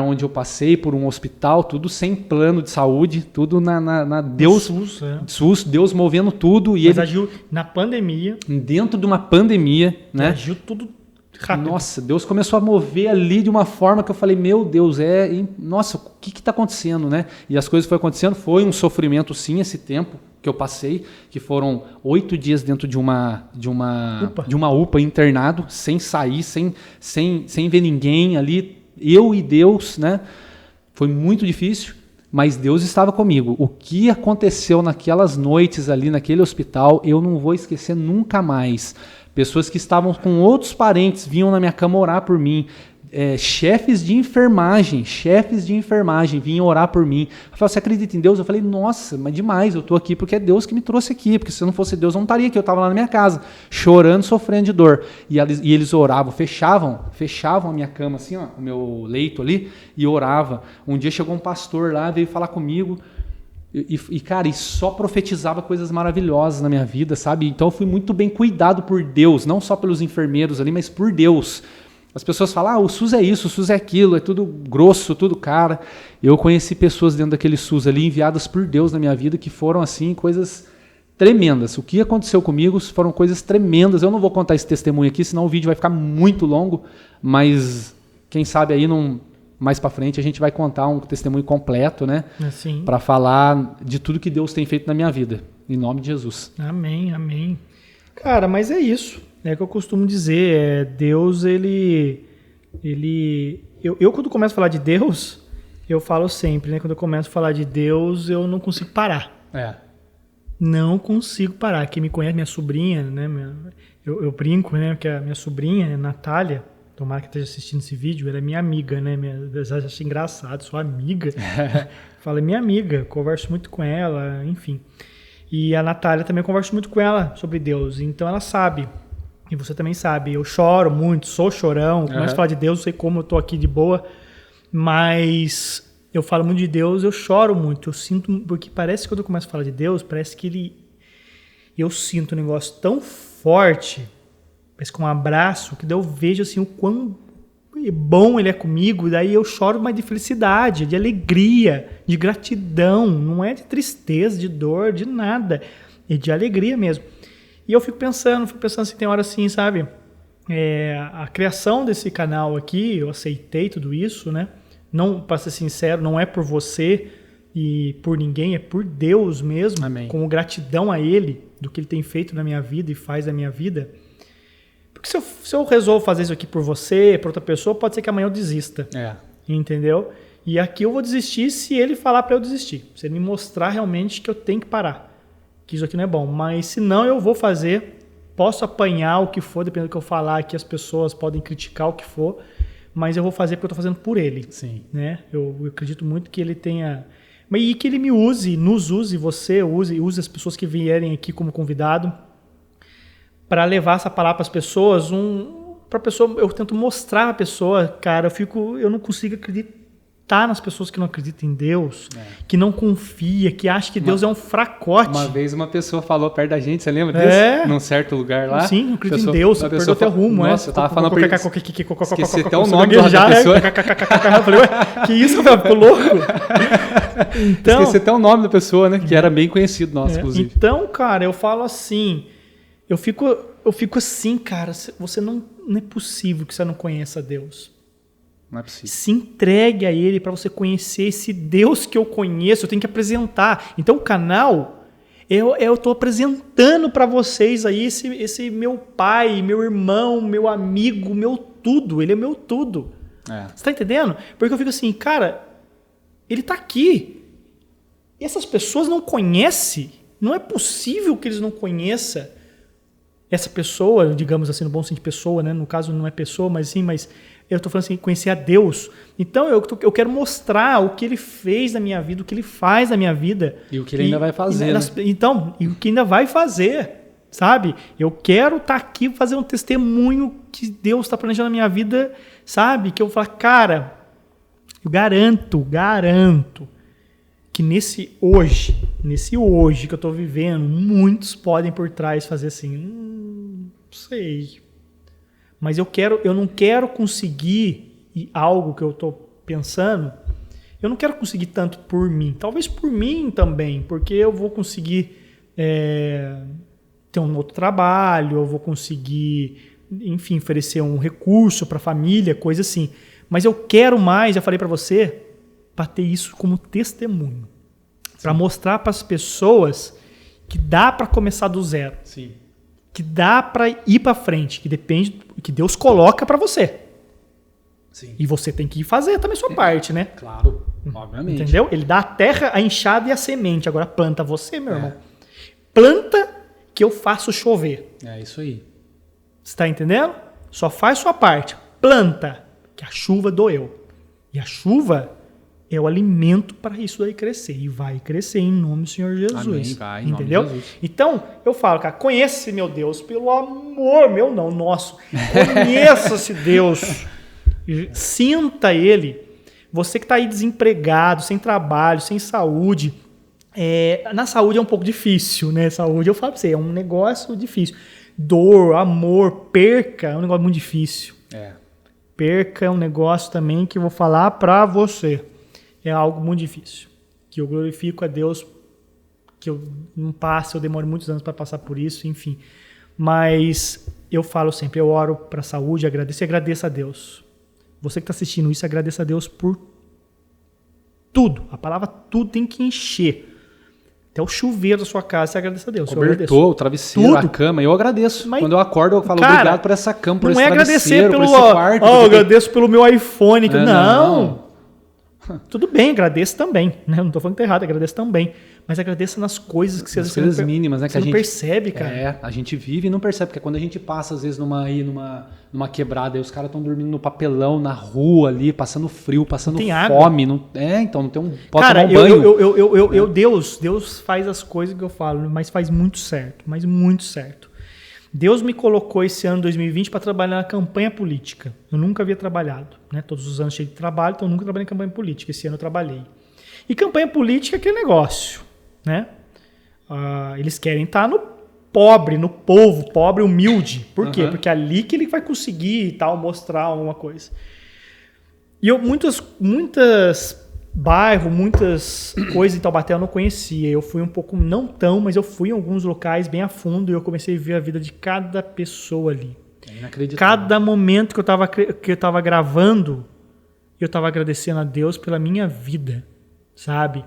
onde eu passei por um hospital, tudo sem plano de saúde, tudo na Deus, SUS, SUS, Deus movendo tudo. E mas ele agiu na pandemia. Dentro de uma pandemia, né? Agiu tudo rápido. Nossa, Deus começou a mover ali de uma forma que eu falei, meu Deus, nossa, o que está acontecendo, né? E as coisas foram acontecendo, foi um sofrimento sim esse tempo que eu passei, que foram 8 dias dentro de uma UPA internado, sem sair, sem ver ninguém ali, eu e Deus, né? Foi muito difícil, mas Deus estava comigo. O que aconteceu naquelas noites ali naquele hospital, eu não vou esquecer nunca mais. Pessoas que estavam com outros parentes vinham na minha cama orar por mim. Chefes de enfermagem vinham orar por mim. Eu falei, você acredita em Deus? Eu falei, nossa, mas demais, eu estou aqui porque é Deus que me trouxe aqui, porque se não fosse Deus eu não estaria aqui, eu estava lá na minha casa, chorando, sofrendo de dor. E eles oravam, fechavam a minha cama, assim, ó, o meu leito ali, e orava. Um dia chegou um pastor lá, veio falar comigo, cara, e só profetizava coisas maravilhosas na minha vida, sabe? Então eu fui muito bem cuidado por Deus, não só pelos enfermeiros ali, mas por Deus. As pessoas falam, o SUS é isso, o SUS é aquilo, é tudo grosso, tudo cara. Eu conheci pessoas dentro daquele SUS ali, enviadas por Deus na minha vida, que foram assim, coisas tremendas. O que aconteceu comigo foram coisas tremendas. Eu não vou contar esse testemunho aqui, senão o vídeo vai ficar muito longo, mas quem sabe aí mais para frente a gente vai contar um testemunho completo, né? Assim. Para falar de tudo que Deus tem feito na minha vida. Em nome de Jesus. Amém, amém. Cara, mas é isso. É o que eu costumo dizer. Deus, eu quando começo a falar de Deus, eu falo sempre, né? Quando eu começo a falar de Deus, eu não consigo parar. Não consigo parar. Quem me conhece, minha sobrinha, né? Eu brinco, né? Que a minha sobrinha, a Natália, tomara que esteja assistindo esse vídeo, ela é minha amiga, né? Eu acho engraçado, sua amiga. Fala, é minha amiga, converso muito com ela, enfim. E a Natália também, eu converso muito com ela sobre Deus. Então ela sabe, e você também sabe, eu choro muito, sou chorão, começo a falar de Deus, não sei como eu tô aqui de boa, mas eu falo muito de Deus, eu choro muito, eu sinto, porque parece que quando eu começo a falar de Deus, parece que eu sinto um negócio tão forte, parece que um abraço, que daí eu vejo assim o quão bom ele é comigo, e daí eu choro, mas de felicidade, de alegria, de gratidão, não é de tristeza, de dor, de nada, é de alegria mesmo. E eu fico pensando assim, tem hora assim, sabe, a criação desse canal aqui, eu aceitei tudo isso, né? Não, para ser sincero, não é por você e por ninguém, é por Deus mesmo. Amém. Com gratidão a Ele, do que Ele tem feito na minha vida e faz na minha vida. Porque se eu resolvo fazer isso aqui por você, por outra pessoa, pode ser que amanhã eu desista. Entendeu? E aqui eu vou desistir se Ele falar para eu desistir. Se Ele me mostrar realmente que eu tenho que parar. Que isso aqui não é bom. Mas se não, eu vou fazer. Posso apanhar o que for, dependendo do que eu falar aqui, as pessoas podem criticar o que for. Mas eu vou fazer porque eu estou fazendo por Ele. Sim. Né? Eu acredito muito que Ele tenha... E que Ele me use, nos use, você use as pessoas que vierem aqui como convidado para levar essa palavra para as pessoas. Eu tento mostrar a pessoa, cara, eu não consigo acreditar nas pessoas que não acreditam em Deus, que não confia, que acham que Deus é um fracote. Uma vez uma pessoa falou perto da gente, você lembra disso? Num certo lugar lá. Sim, não acredito em Deus, perdeu até o rumo. Nossa, eu tava falando pra esqueci até o nome da pessoa. Eu falei, ué, que isso, velho? Ficou louco? Então, esqueci até o nome da pessoa, né? Que era bem conhecido nosso, inclusive. Então, cara, eu falo assim, eu fico assim, cara, não é possível que você não conheça Deus. Não é possível. Se entregue a Ele para você conhecer esse Deus que eu conheço, eu tenho que apresentar. Então o canal, eu estou apresentando para vocês aí esse meu pai, meu irmão, meu amigo, meu tudo, ele é meu tudo. Você está entendendo? Porque eu fico assim, cara, ele está aqui. E essas pessoas não conhecem, não é possível que eles não conheçam essa pessoa, digamos assim, no bom sentido de pessoa, né? No caso não é pessoa, mas sim, mas eu estou falando assim, conhecer a Deus. Então eu quero mostrar o que Ele fez na minha vida, o que Ele faz na minha vida. E o que Ele ainda vai fazer, Então, e o que ainda vai fazer, sabe? Eu quero estar aqui fazer um testemunho que Deus está planejando na minha vida, sabe? Que eu falo, cara, eu garanto que nesse hoje que eu estou vivendo, muitos podem por trás fazer assim, não sei. Mas eu não quero conseguir algo que eu estou pensando, eu não quero conseguir tanto por mim. Talvez por mim também, porque eu vou conseguir ter um outro trabalho, eu vou conseguir, enfim, oferecer um recurso para a família, coisa assim. Mas eu quero mais, já falei para você, para ter isso como testemunho. Para mostrar para as pessoas que dá para começar do zero. Sim. Que dá para ir para frente, que depende do que Deus coloca para você. Sim. E você tem que fazer também a sua parte, né? Claro, obviamente. Entendeu? Ele dá a terra, a enxada e a semente. Agora planta você, meu irmão. Planta que eu faço chover. É isso aí. Você está entendendo? Só faz sua parte. Planta, que a chuva doeu. E a chuva é o alimento para isso aí crescer. E vai crescer em nome do Senhor Jesus. Amém, vai, entendeu? Nome de Jesus. Então, eu falo, cara, conheça esse meu Deus, pelo amor, meu não, nosso. Conheça esse Deus. Sinta Ele. Você que está aí desempregado, sem trabalho, sem saúde. Na saúde é um pouco difícil, né? Saúde, eu falo para você, é um negócio difícil. Dor, amor, perca, é um negócio muito difícil. Perca é um negócio também que eu vou falar para você. É algo muito difícil. Que eu glorifico a Deus que eu não passe, eu demore muitos anos para passar por isso, enfim. Mas eu falo sempre, eu oro para a saúde, agradeço e agradeço a Deus. Você que está assistindo isso, agradeça a Deus por tudo. A palavra tudo tem que encher. Até o chuveiro da sua casa, você agradece a Deus. Cobertor, o travesseiro, tudo. A cama, eu agradeço. Mas, quando eu acordo, eu falo, cara, obrigado por essa cama, por esse travesseiro, por esse quarto. Eu agradeço pelo meu iPhone. Não. Tudo bem, agradeço também. Né? Não estou falando que está errado, agradeço também. Mas agradeça nas coisas que você... Nas coisas mínimas, né? Que a gente não percebe, cara. A gente vive e não percebe. Porque quando a gente passa, às vezes, numa quebrada, aí os caras estão dormindo no papelão, na rua ali, passando frio, passando fome. Não, então não tem um... Pode tomar um banho. Deus faz as coisas que eu falo, mas faz muito certo. Mas muito certo. Deus me colocou esse ano 2020 para trabalhar na campanha política. Eu nunca havia trabalhado. Né? Todos os anos cheio de trabalho, então eu nunca trabalhei em campanha política. Esse ano eu trabalhei. E campanha política é aquele negócio. Né? Eles querem estar no pobre, no povo, pobre, humilde. Por quê? Porque é ali que ele vai conseguir e tal, mostrar alguma coisa. E eu, muitas bairros, muitas coisas em Taubaté eu não conhecia. Eu fui um pouco, não tão, mas eu fui em alguns locais bem a fundo e eu comecei a ver a vida de cada pessoa ali. É inacreditável. Cada momento que eu tava gravando, eu estava agradecendo a Deus pela minha vida, sabe?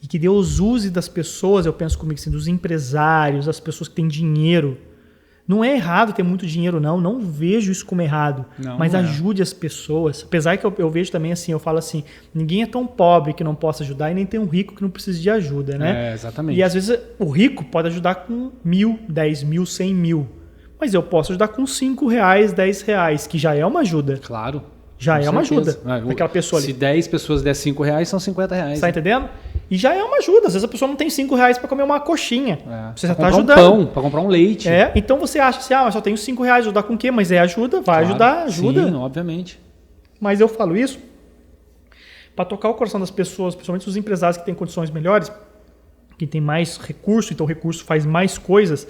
E que Deus use das pessoas, eu penso comigo assim, dos empresários, das pessoas que têm dinheiro. Não é errado ter muito dinheiro, não vejo isso como errado. Mas ajude as pessoas. Apesar que eu vejo também assim, eu falo assim, ninguém é tão pobre que não possa ajudar e nem tem um rico que não precise de ajuda, né? Exatamente. E às vezes o rico pode ajudar com 1.000, 10.000, 100.000. Mas eu posso ajudar com R$5, R$10, que já é uma ajuda. Claro. Já é uma ajuda daquela pessoa ali. Se 10 pessoas der R$5, são R$50. Tá entendendo? E já é uma ajuda. Às vezes a pessoa não tem R$5 para comer uma coxinha. Você já tá ajudando. Um pão, para comprar um leite. Então você acha assim, mas só tenho R$5, ajudar com o quê? Mas ajuda, vai ajudar, ajuda. Sim, obviamente. Mas eu falo isso para tocar o coração das pessoas, principalmente os empresários que têm condições melhores, que têm mais recurso, então o recurso faz mais coisas,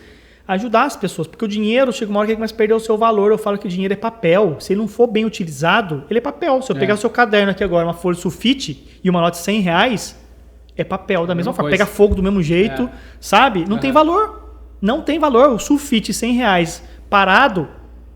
ajudar as pessoas, porque o dinheiro chega uma hora que ele começa a perder o seu valor. Eu falo que o dinheiro é papel. Se ele não for bem utilizado, ele é papel. Se eu pegar o seu caderno aqui agora, uma folha de sulfite e uma nota de R$100, é papel da mesma forma. Pega fogo do mesmo jeito, sabe? Não tem valor. Não tem valor. O sulfite R$100 parado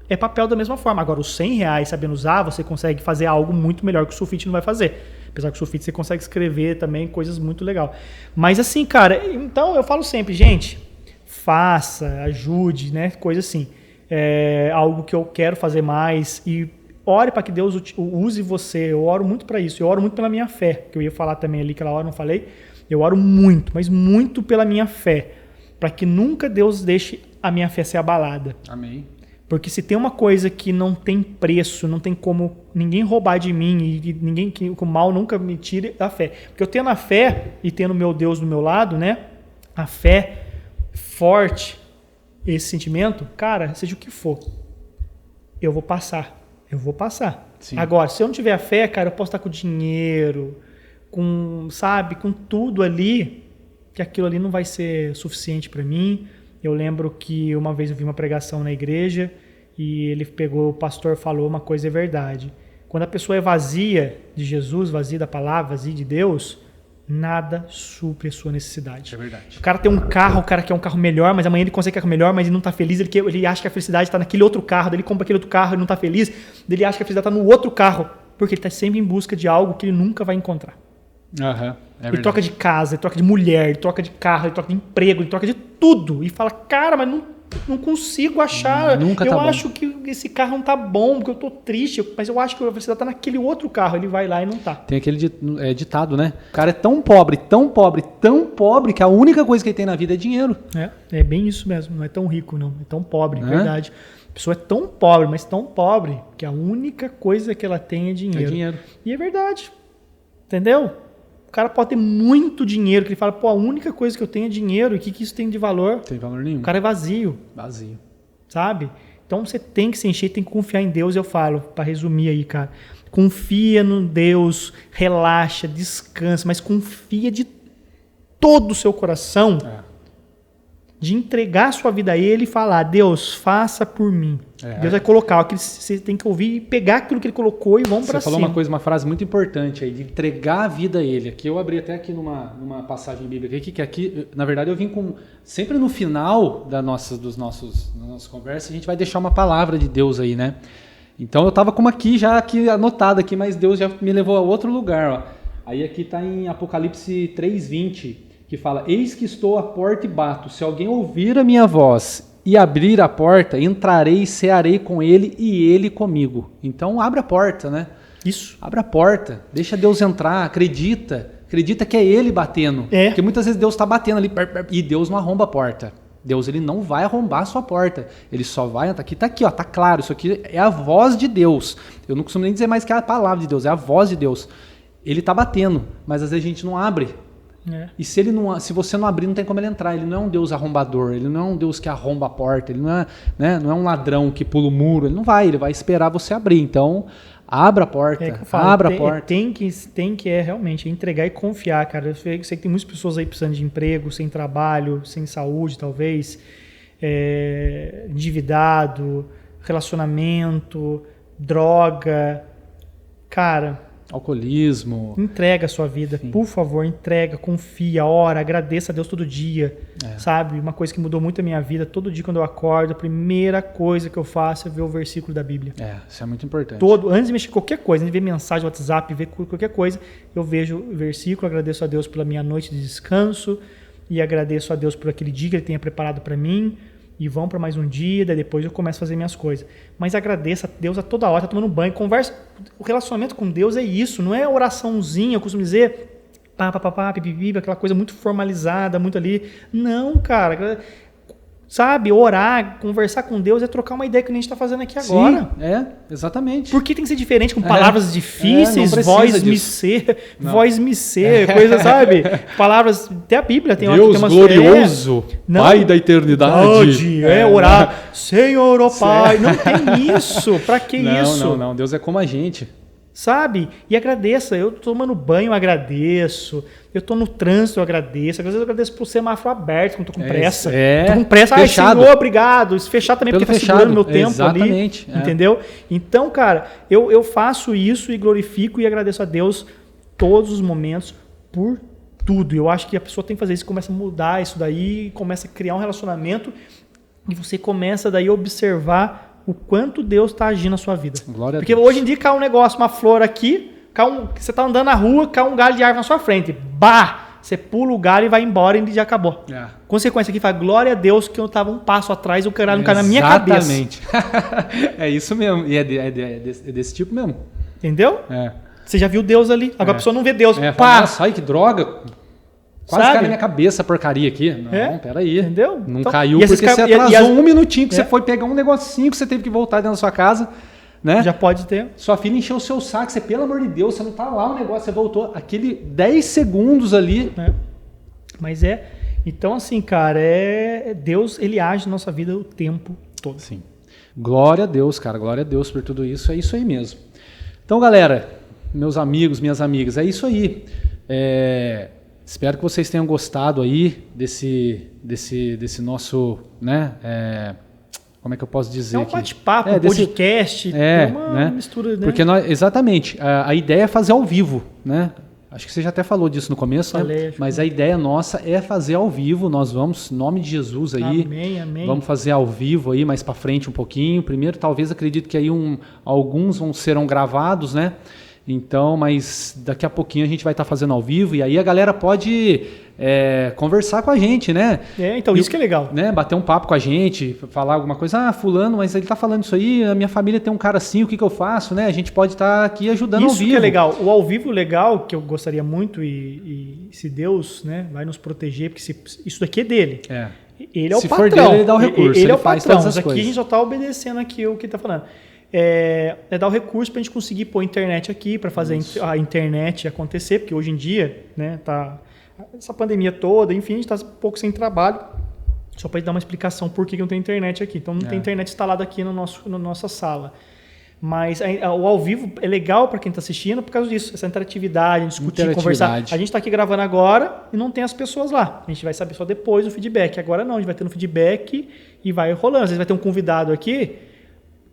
é papel da mesma forma. Agora, os R$100 sabendo usar, você consegue fazer algo muito melhor que o sulfite não vai fazer. Apesar que o sulfite você consegue escrever também coisas muito legais. Mas assim, cara, então eu falo sempre, gente, faça, ajude, né? Coisa assim. É algo que eu quero fazer mais e ore para que Deus use você. Eu oro muito para isso. Eu oro muito pela minha fé, que eu ia falar também ali, aquela hora não falei. Eu oro muito, mas muito pela minha fé, para que nunca Deus deixe a minha fé ser abalada. Amém. Porque se tem uma coisa que não tem preço, não tem como ninguém roubar de mim e ninguém que o mal nunca me tire a fé. Porque eu tendo a fé e tendo meu Deus do meu lado, né? A fé forte, esse sentimento, cara, seja o que for, eu vou passar. Sim. Agora, se eu não tiver a fé, cara, eu posso estar com dinheiro, com tudo ali, que aquilo ali não vai ser suficiente para mim. Eu lembro que uma vez eu vi uma pregação na igreja e ele pegou, o pastor falou uma coisa, é verdade. Quando a pessoa é vazia de Jesus, vazia da palavra, vazia de Deus, nada supre a sua necessidade. É verdade. O cara tem um carro, o cara quer um carro melhor, mas amanhã ele consegue carro melhor, mas ele não está feliz, ele acha que a felicidade está naquele outro carro, daí ele compra aquele outro carro, ele não está feliz, daí ele acha que a felicidade está no outro carro, porque ele está sempre em busca de algo que ele nunca vai encontrar. Ele troca de casa, ele troca de mulher, ele troca de carro, ele troca de emprego, ele troca de tudo. E fala, cara, mas não consigo achar. Eu acho que esse carro não tá bom, porque eu tô triste, mas eu acho que a felicidade tá naquele outro carro. Ele vai lá e não tá. Tem aquele ditado, né? O cara é tão pobre, tão pobre, tão pobre, que a única coisa que ele tem na vida é dinheiro. É bem isso mesmo. Não é tão rico, não. É tão pobre, verdade. A pessoa é tão pobre, mas tão pobre, que a única coisa que ela tem é dinheiro. E é verdade. Entendeu? O cara pode ter muito dinheiro, que ele fala, a única coisa que eu tenho é dinheiro, e o que isso tem de valor? Não tem valor nenhum. O cara é vazio. Sabe? Então você tem que se encher, tem que confiar em Deus, eu falo, para resumir aí, cara. Confia no Deus, relaxa, descansa, mas confia de todo o seu coração de entregar a sua vida a Ele e falar, Deus, faça por mim. Deus vai colocar, você tem que ouvir e pegar aquilo que Ele colocou e vamos para cima. Você falou uma frase muito importante aí, de entregar a vida a Ele. Aqui eu abri até aqui numa passagem bíblica aqui, que aqui, na verdade, eu vim com... Sempre no final das nossas conversas, a gente vai deixar uma palavra de Deus aí, né? Então eu estava com aqui, já aqui anotado aqui, mas Deus já me levou a outro lugar, ó. Aí aqui está em Apocalipse 3:20, que fala, eis que estou à porta e bato, se alguém ouvir a minha voz e abrir a porta, entrarei e cearei com ele e ele comigo. Então abre a porta, né? Isso. Abre a porta, deixa Deus entrar, acredita que é ele batendo. Porque muitas vezes Deus está batendo ali e Deus não arromba a porta. Deus, ele não vai arrombar a sua porta. Ele só vai entrar. Tá aqui, ó, tá claro. Isso aqui é a voz de Deus. Eu não costumo nem dizer mais que é a palavra de Deus, é a voz de Deus. Ele tá batendo, mas às vezes a gente não abre. E se você não abrir, não tem como ele entrar. Ele não é um Deus arrombador, ele não é um Deus que arromba a porta, ele não é, né, não é um ladrão que pula o muro, ele vai esperar você abrir. Então, abra a porta, abra a porta. Tem que realmente entregar e confiar, cara. Eu sei que tem muitas pessoas aí precisando de emprego, sem trabalho, sem saúde, talvez, endividado, relacionamento, droga. Cara, alcoolismo. Entrega a sua vida, por favor, entrega, confia, ora, agradeça a Deus todo dia, sabe? Uma coisa que mudou muito a minha vida, todo dia quando eu acordo, a primeira coisa que eu faço é ver o versículo da Bíblia. Isso é muito importante. Antes de mexer em qualquer coisa, antes de ver mensagem no WhatsApp, ver qualquer coisa, eu vejo o versículo, agradeço a Deus pela minha noite de descanso e agradeço a Deus por aquele dia que Ele tenha preparado para mim. E vão para mais um dia, daí depois eu começo a fazer minhas coisas. Mas agradeça a Deus a toda hora, tá tomando banho, conversa. O relacionamento com Deus é isso, não é oraçãozinha, eu costumo dizer, pipipi, aquela coisa muito formalizada, muito ali. Não, cara, sabe, orar, conversar com Deus é trocar uma ideia que a gente está fazendo aqui agora. Sim, exatamente. Por que tem que ser diferente, com palavras difíceis, voz me ser, coisa, sabe? Palavras, até a Bíblia tem Deus umas glorioso, Pai da eternidade. Orar, Senhor, ó Pai, não tem isso, pra que isso? Não, Deus é como a gente. Sabe? E agradeça. Eu tô tomando banho, eu agradeço. Eu tô no trânsito, eu agradeço. Às vezes eu agradeço pro semáforo aberto, quando tô com pressa. Tô com pressa. Fechado. Senhor, obrigado. Se fechar também, porque tá segurando meu tempo exatamente, ali. Entendeu? Então, cara, eu faço isso e glorifico e agradeço a Deus todos os momentos por tudo. Eu acho que a pessoa tem que fazer isso, começa a mudar isso daí, começa a criar um relacionamento e você começa daí a observar o quanto Deus está agindo na sua vida. Glória Porque a Deus. hoje em dia cai um negócio, uma flor aqui, você está andando na rua, cai um galho de árvore na sua frente. Bah! Você pula o galho e vai embora e já acabou. Consequência aqui, fala, glória a Deus que eu estava um passo atrás e o caralho não cai na minha cabeça. Exatamente. É isso mesmo. E é desse tipo mesmo. Entendeu? Você já viu Deus ali. Agora a pessoa não vê Deus. Pá! Nossa, ai, que droga. Quase caiu na minha cabeça a porcaria aqui. Não, peraí. Entendeu? Não então, caiu porque você atrasou um minutinho que você foi pegar um negocinho que você teve que voltar dentro da sua casa. Né? Já pode ter. Sua filha encheu o seu saco. Você, pelo amor de Deus, você não tá lá o negócio, você voltou. Aquele 10 segundos ali. Mas então assim, cara, Deus, ele age na nossa vida o tempo todo. Sim. Glória a Deus, cara. Glória a Deus por tudo isso. É isso aí mesmo. Então, galera, meus amigos, minhas amigas, é isso aí. Espero que vocês tenham gostado aí desse nosso, né? Como é que eu posso dizer? É um bate-papo, podcast, uma mistura, né? Porque exatamente, a ideia é fazer ao vivo, né? Acho que você já até falou disso no começo, Falei, né? Mas a ideia nossa é fazer ao vivo. Nós vamos, em nome de Jesus aí, amém. Vamos fazer ao vivo aí, mais para frente um pouquinho. Primeiro, talvez, acredito que aí alguns serão gravados, né? Então, mas daqui a pouquinho a gente vai estar fazendo ao vivo e aí a galera pode conversar com a gente, né? Então isso que é legal. Né? Bater um papo com a gente, falar alguma coisa. Fulano, mas ele tá falando isso aí, a minha família tem um cara assim, o que eu faço, né? A gente pode estar aqui ajudando ao vivo. Isso que é legal. O ao vivo legal, que eu gostaria muito e se Deus, né, vai nos proteger, porque isso daqui é dele. Ele é o patrão. Se for dele, ele dá o recurso. Ele é o patrão. Mas aqui a gente só está obedecendo aqui o que está falando. É dar o recurso para a gente conseguir pôr a internet aqui, para fazer a internet acontecer, porque hoje em dia, né, tá essa pandemia toda, enfim, a gente está um pouco sem trabalho. Só para dar uma explicação por que não tem internet aqui. Então não tem internet instalada aqui na nossa sala. Mas o ao vivo é legal para quem está assistindo por causa disso, essa interatividade, discutir, conversar. A gente está aqui gravando agora e não tem as pessoas lá. A gente vai saber só depois o feedback. Agora não, a gente vai ter um feedback e vai rolando. Às vezes vai ter um convidado aqui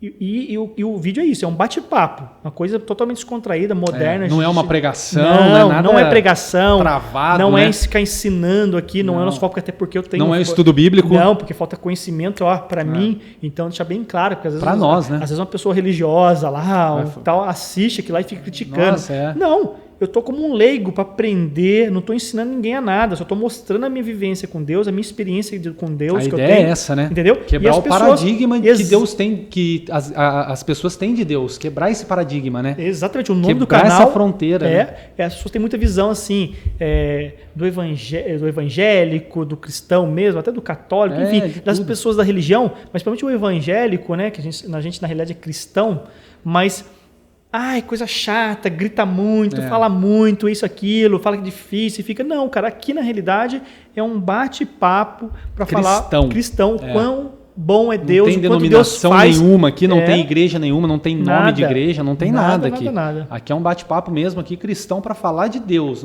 e o vídeo é isso, é um bate-papo. Uma coisa totalmente descontraída, moderna. Não é uma pregação, não é nada. Não é pregação. Travado, não né? é ficar ensinando aqui, não é o nosso foco, até porque eu tenho... Não é estudo bíblico. Não, porque falta conhecimento, para mim. Então, deixa bem claro, porque às vezes... Para nós, né? Às vezes uma pessoa religiosa lá, tal, assiste aquilo lá e fica criticando. Nossa, Não, eu tô como um leigo para aprender, não tô ensinando ninguém a nada, só tô mostrando a minha vivência com Deus, a minha experiência com Deus. A ideia é essa, né? Entendeu? Quebrar o paradigma que Deus tem, que as pessoas têm de Deus. Quebrar esse paradigma, né? Exatamente. O nome Quebrar do canal essa fronteira. Né? As pessoas têm muita visão assim do evangélico, do cristão mesmo, até do católico, enfim, das pessoas da religião, mas principalmente o evangélico, né? Que a gente na realidade é cristão, mas coisa chata, grita muito, fala muito, isso, aquilo, fala que é difícil, e fica... Não, cara, aqui na realidade é um bate-papo para falar cristão, quão bom é Deus, não tem quanto Deus faz. Nenhuma aqui, não tem igreja nenhuma, não tem nome de igreja, não tem nada aqui. Nada. Aqui é um bate-papo mesmo, aqui cristão para falar de Deus.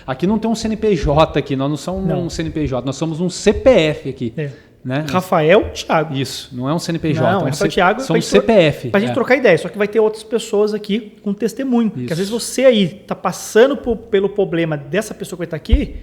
Aqui não tem um CNPJ aqui, nós não somos um CNPJ, nós somos um CPF aqui. Né? Rafael, Thiago. Isso, não é um CNPJ. Não, é só Thiago. São CPF. Pra gente trocar ideia, só que vai ter outras pessoas aqui com testemunho. Porque às vezes você aí tá passando pelo problema dessa pessoa que vai estar aqui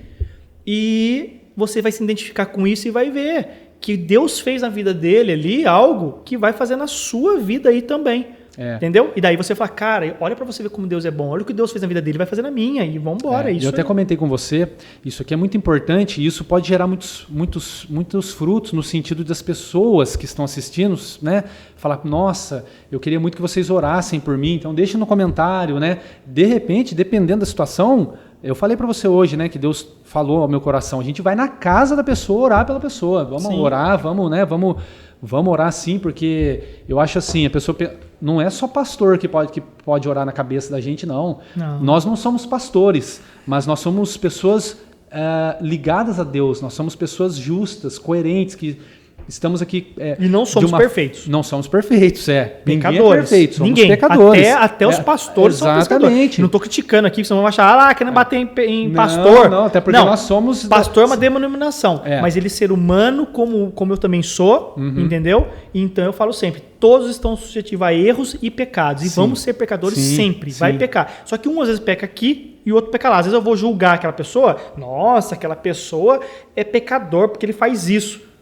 e você vai se identificar com isso e vai ver que Deus fez na vida dele ali algo que vai fazer na sua vida aí também. Entendeu? E daí você fala, cara, olha pra você ver como Deus é bom, olha o que Deus fez na vida dele, vai fazer na minha, e vambora. Eu até comentei com você, isso aqui é muito importante, e isso pode gerar muitos frutos no sentido das pessoas que estão assistindo, né? Falar, nossa, eu queria muito que vocês orassem por mim, então deixa no comentário, né? De repente, dependendo da situação, eu falei para você hoje, né, que Deus falou ao meu coração, a gente vai na casa da pessoa orar pela pessoa, vamos orar, vamos orar sim, porque eu acho assim, a pessoa não é só pastor que pode orar na cabeça da gente, não. Nós não somos pastores, mas nós somos pessoas ligadas a Deus, nós somos pessoas justas, coerentes, que estamos aqui... e não somos perfeitos. Não somos perfeitos, Pecadores. Ninguém é perfeito, somos pecadores. Até os pastores são pescadores. Não estou criticando aqui, senão vão achar, querendo bater em pastor. Não, até porque nós somos... Pastor é uma denominação, mas ele ser humano, como eu também sou, entendeu? Então eu falo sempre, todos estão suscetíveis a erros e pecados. E vamos ser pecadores sempre, vai pecar. Só que um às vezes peca aqui e o outro peca lá. Às vezes eu vou julgar aquela pessoa, nossa, aquela pessoa é pecador porque ele faz isso.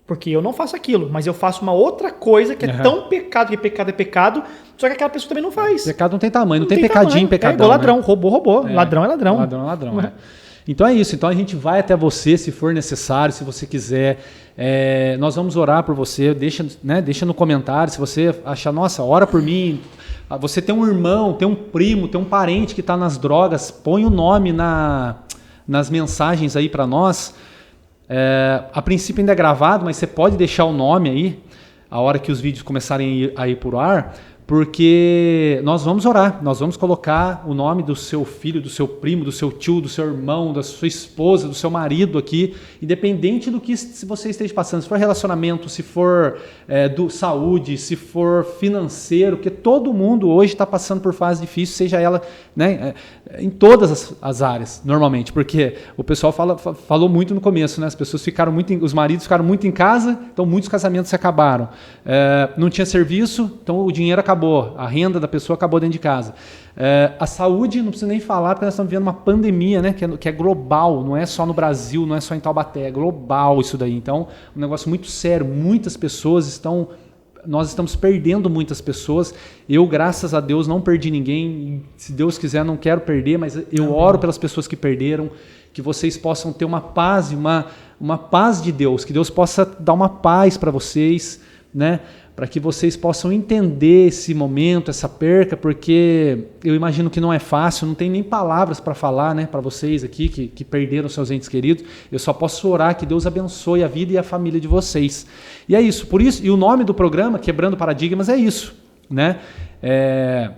Porque eu não faço aquilo, mas eu faço uma outra coisa que é tão pecado, que pecado é pecado, só que aquela pessoa também não faz. Pecado não tem tamanho, não tem pecadinho, pecadão. Igual ladrão, né? Roubou. Ladrão é ladrão. Ladrão é ladrão, né? Então é isso, então a gente vai até você, se for necessário, se você quiser. Nós vamos orar por você, deixa no comentário, se você achar, nossa, ora por mim. Você tem um irmão, tem um primo, tem um parente que está nas drogas, põe o nome nas mensagens aí para nós. A princípio ainda é gravado, mas você pode deixar o nome aí, a hora que os vídeos começarem a ir por ar, porque nós vamos orar, nós vamos colocar o nome do seu filho, do seu primo, do seu tio, do seu irmão, da sua esposa, do seu marido aqui, independente do que você esteja passando, se for relacionamento, se for saúde, se for financeiro, porque todo mundo hoje está passando por fase difícil, seja ela, né, em todas as áreas, normalmente, porque o pessoal falou muito no começo, né, as pessoas os maridos ficaram muito em casa, então muitos casamentos se acabaram, não tinha serviço, então o dinheiro acabou, a renda da pessoa acabou dentro de casa. A saúde, não precisa nem falar, porque nós estamos vivendo uma pandemia, né, que é global, não é só no Brasil, não é só em Taubaté, é global isso daí. Então, um negócio muito sério, muitas pessoas nós estamos perdendo muitas pessoas. Eu, graças a Deus, não perdi ninguém. Se Deus quiser, não quero perder, mas eu oro pelas pessoas que perderam, que vocês possam ter uma paz, uma paz de Deus, que Deus possa dar uma paz para vocês, né? Para que vocês possam entender esse momento, essa perca, porque eu imagino que não é fácil, não tem nem palavras para falar, né, para vocês aqui que perderam seus entes queridos. Eu só posso orar que Deus abençoe a vida e a família de vocês. E é isso, por isso, e o nome do programa, Quebrando Paradigmas, é isso, né?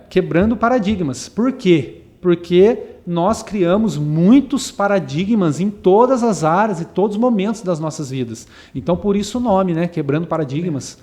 Quebrando Paradigmas. Por quê? Porque nós criamos muitos paradigmas em todas as áreas e todos os momentos das nossas vidas. Então, por isso o nome, né? Quebrando Paradigmas.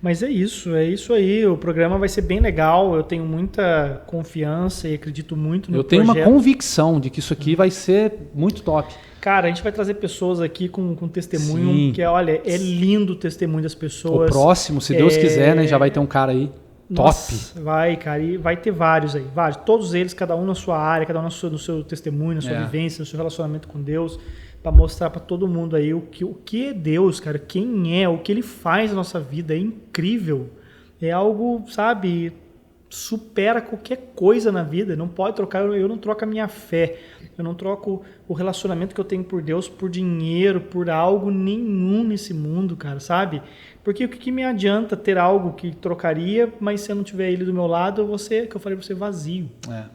Mas é isso aí. O programa vai ser bem legal. Eu tenho muita confiança e acredito muito no projeto. Eu tenho uma convicção de que isso aqui vai ser muito top. Cara, a gente vai trazer pessoas aqui com testemunho, Sim. que olha, é lindo o testemunho das pessoas. O próximo, se Deus quiser, né, já vai ter um cara aí Nossa, top. vai, cara, e vai ter vários aí, vários. Todos eles, cada um na sua área, cada um no seu testemunho, na sua vivência, no seu relacionamento com Deus, para mostrar para todo mundo aí o que é Deus, cara, quem é, o que ele faz na nossa vida, é incrível. É algo, sabe, supera qualquer coisa na vida. Não pode trocar, eu não troco a minha fé, eu não troco o relacionamento que eu tenho por Deus por dinheiro, por algo nenhum nesse mundo, cara, sabe? Porque o que me adianta ter algo que trocaria, mas se eu não tiver ele do meu lado, eu vou ser, que eu falei pra você, vazio.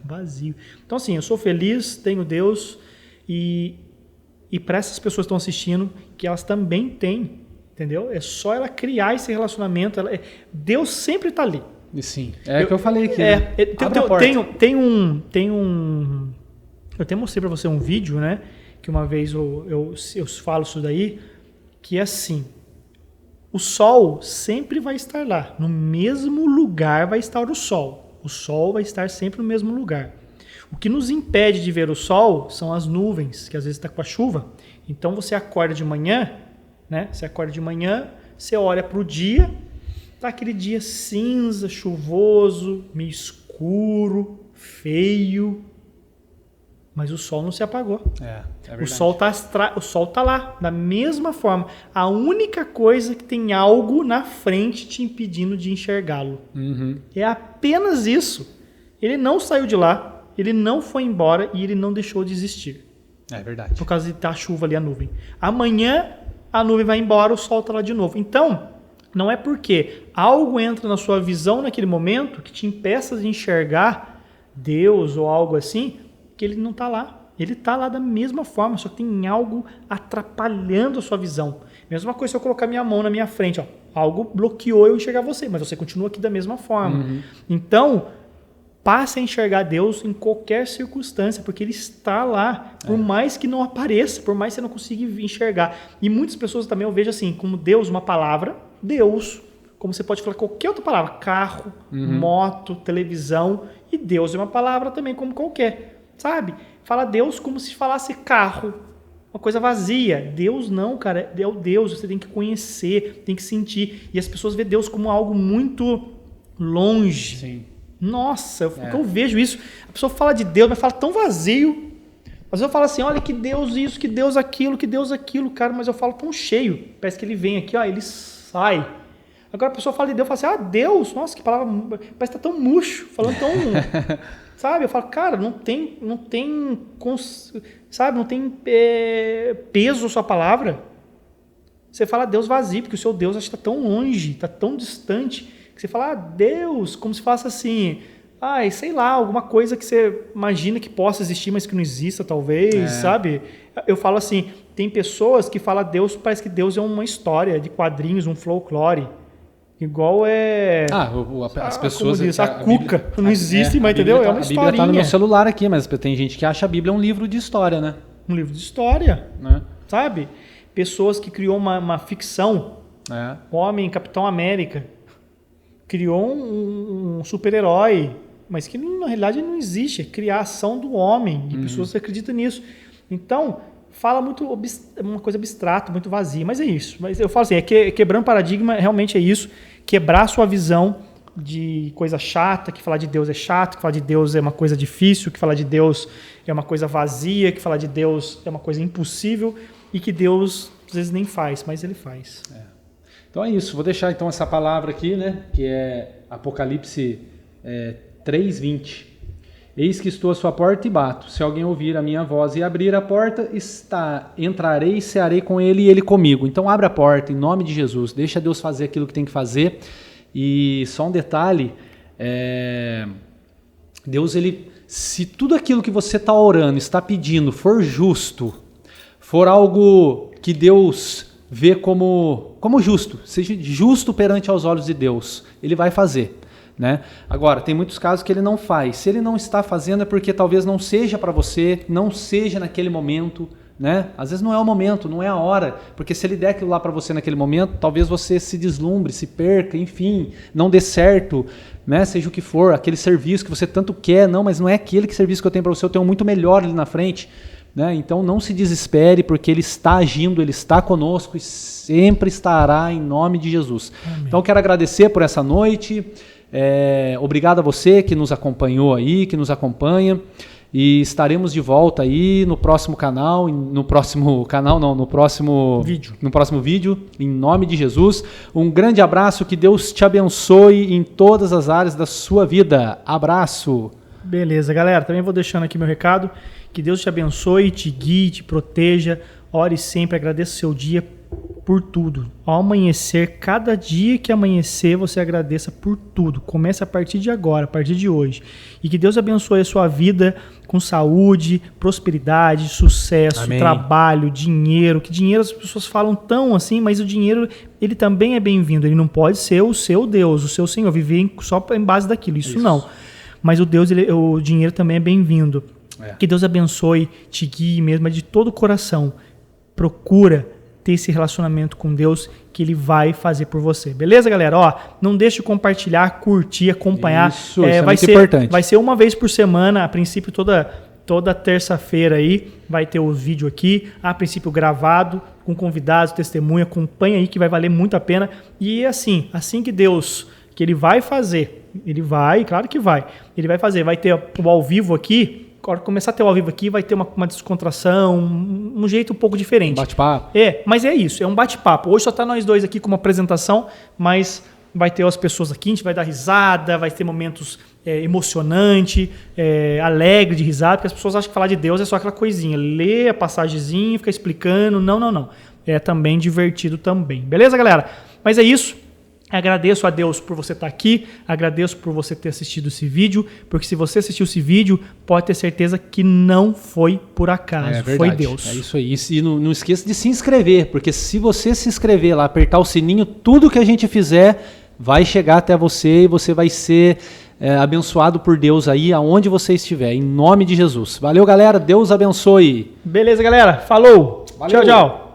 Vazio. Então assim, eu sou feliz, tenho Deus e para essas pessoas que estão assistindo, que elas também têm, entendeu? É só ela criar esse relacionamento. Deus sempre está ali. E sim, o que eu falei aqui. Eu até mostrei para você um vídeo, né? Que uma vez eu falo isso daí, que é assim: o sol sempre vai estar lá, no mesmo lugar vai estar o sol. O sol vai estar sempre no mesmo lugar. O que nos impede de ver o sol são as nuvens, que às vezes está com a chuva. Então você acorda de manhã, né? Você olha para o dia, tá aquele dia cinza, chuvoso, meio escuro, feio, mas o sol não se apagou. É o sol tá lá, da mesma forma. A única coisa que tem algo na frente te impedindo de enxergá-lo. É apenas isso. Ele não saiu de lá. Ele não foi embora e ele não deixou de existir. É verdade. Por causa da chuva ali, a nuvem. Amanhã, a nuvem vai embora, o sol está lá de novo. Então, não é porque algo entra na sua visão naquele momento que te impeça de enxergar Deus ou algo assim, que ele não está lá. Ele está lá da mesma forma, só que tem algo atrapalhando a sua visão. Mesma coisa se eu colocar minha mão na minha frente. Ó, algo bloqueou eu enxergar você, mas você continua aqui da mesma forma. Então, passe a enxergar Deus em qualquer circunstância, porque Ele está lá, por mais que não apareça, por mais que você não consiga enxergar. E muitas pessoas também eu vejo assim, como Deus, uma palavra, Deus, como você pode falar qualquer outra palavra, carro, moto, televisão, e Deus é uma palavra também como qualquer, sabe? Fala Deus como se falasse carro, uma coisa vazia. Deus não, cara, é o Deus, você tem que conhecer, tem que sentir. E as pessoas veem Deus como algo muito longe. Sim. Nossa, eu vejo isso. A pessoa fala de Deus, mas fala tão vazio. Às vezes eu falo assim, olha que Deus isso, que Deus aquilo, cara, mas eu falo tão cheio. Parece que ele vem aqui, ó, ele sai. Agora a pessoa fala de Deus, fala assim, Deus, nossa, que palavra, parece que tá tão murcho, falando tão... sabe? Eu falo, cara, não tem peso a sua palavra. Você fala Deus vazio, porque o seu Deus está tão longe, está tão distante, que você fala, Deus, como se fosse assim, sei lá, alguma coisa que você imagina que possa existir, mas que não exista, talvez, sabe? Eu falo assim, tem pessoas que falam Deus, parece que Deus é uma história de quadrinhos, um folclore. Igual as pessoas... Como diz, a Cuca. Não existe, mas entendeu? É uma historinha. A Bíblia tá no meu celular aqui, mas tem gente que acha a Bíblia um livro de história, né? Um livro de história, sabe? Pessoas que criou uma ficção. Homem, Capitão América. Criou um super-herói, mas que na realidade não existe. É criação do homem. E pessoas que acreditam nisso. Então... fala muito uma coisa abstrata, muito vazia, mas é isso. Mas eu falo assim, quebrando paradigma, realmente é isso, quebrar a sua visão de coisa chata, que falar de Deus é chato, que falar de Deus é uma coisa difícil, que falar de Deus é uma coisa vazia, que falar de Deus é uma coisa impossível e que Deus às vezes nem faz, mas Ele faz. Então é isso, vou deixar então essa palavra aqui, né, que é Apocalipse 3:20. Eis que estou à sua porta e bato. Se alguém ouvir a minha voz e abrir a porta, entrarei e cearei com ele e ele comigo. Então abre a porta em nome de Jesus. Deixa Deus fazer aquilo que tem que fazer. E só um detalhe, Deus, se tudo aquilo que você está orando, está pedindo, for justo, for algo que Deus vê como justo, seja justo perante aos olhos de Deus, Ele vai fazer. Né? Agora, tem muitos casos que ele não faz. Se ele não está fazendo é porque talvez não seja para você, não seja naquele momento, né? Às vezes não é o momento, não é a hora, porque se ele der aquilo lá para você naquele momento, talvez você se deslumbre, se perca, enfim, não dê certo, né? Seja o que for, aquele serviço que você tanto quer, não, mas não é aquele serviço que eu tenho para você, eu tenho um muito melhor ali na frente, né? Então não se desespere, porque ele está agindo, ele está conosco e sempre estará em nome de Jesus. Amém. Então eu quero agradecer por essa noite, obrigado a você que nos acompanhou aí, que nos acompanha. E estaremos de volta aí no próximo canal, no próximo vídeo, em nome de Jesus. Um grande abraço, que Deus te abençoe em todas as áreas da sua vida. Abraço. Beleza, galera, também vou deixando aqui meu recado. Que Deus te abençoe, te guie, te proteja. Ore sempre, agradeça o seu dia por tudo. Ao amanhecer, cada dia que amanhecer, você agradeça por tudo. Comece a partir de agora, a partir de hoje. E que Deus abençoe a sua vida com saúde, prosperidade, sucesso, Amém. Trabalho, dinheiro. Que dinheiro as pessoas falam tão assim, mas o dinheiro, ele também é bem-vindo. Ele não pode ser o seu Deus, o seu Senhor, viver só em base daquilo. Isso não. Mas o dinheiro também é bem-vindo. Que Deus abençoe, te guie mesmo, de todo o coração. Procura ter esse relacionamento com Deus, que Ele vai fazer por você. Beleza, galera? Ó, não deixe de compartilhar, curtir, acompanhar. Isso é muito importante. Vai ser uma vez por semana, a princípio toda terça-feira aí vai ter o vídeo aqui, a princípio gravado, com convidados, testemunha. Acompanha aí que vai valer muito a pena. E assim que Deus, que Ele vai fazer, Ele vai, claro que vai. Ele vai fazer, vai ter o ao vivo aqui. Quando começar a ter o ao vivo aqui, vai ter uma descontração, um jeito um pouco diferente. Bate-papo. Mas é isso, é um bate-papo. Hoje só tá nós dois aqui com uma apresentação, mas vai ter as pessoas aqui, a gente vai dar risada, vai ter momentos emocionantes, alegre de risada, porque as pessoas acham que falar de Deus é só aquela coisinha, ler a passagemzinha, ficar explicando. Não. É também divertido também. Beleza, galera? Mas é isso. Agradeço a Deus por você estar aqui, agradeço por você ter assistido esse vídeo, porque se você assistiu esse vídeo, pode ter certeza que não foi por acaso, foi Deus. É isso aí. E não esqueça de se inscrever, porque se você se inscrever lá, apertar o sininho, tudo que a gente fizer vai chegar até você e você vai ser abençoado por Deus aí, aonde você estiver, em nome de Jesus. Valeu, galera, Deus abençoe. Beleza, galera, falou, Valeu. Tchau.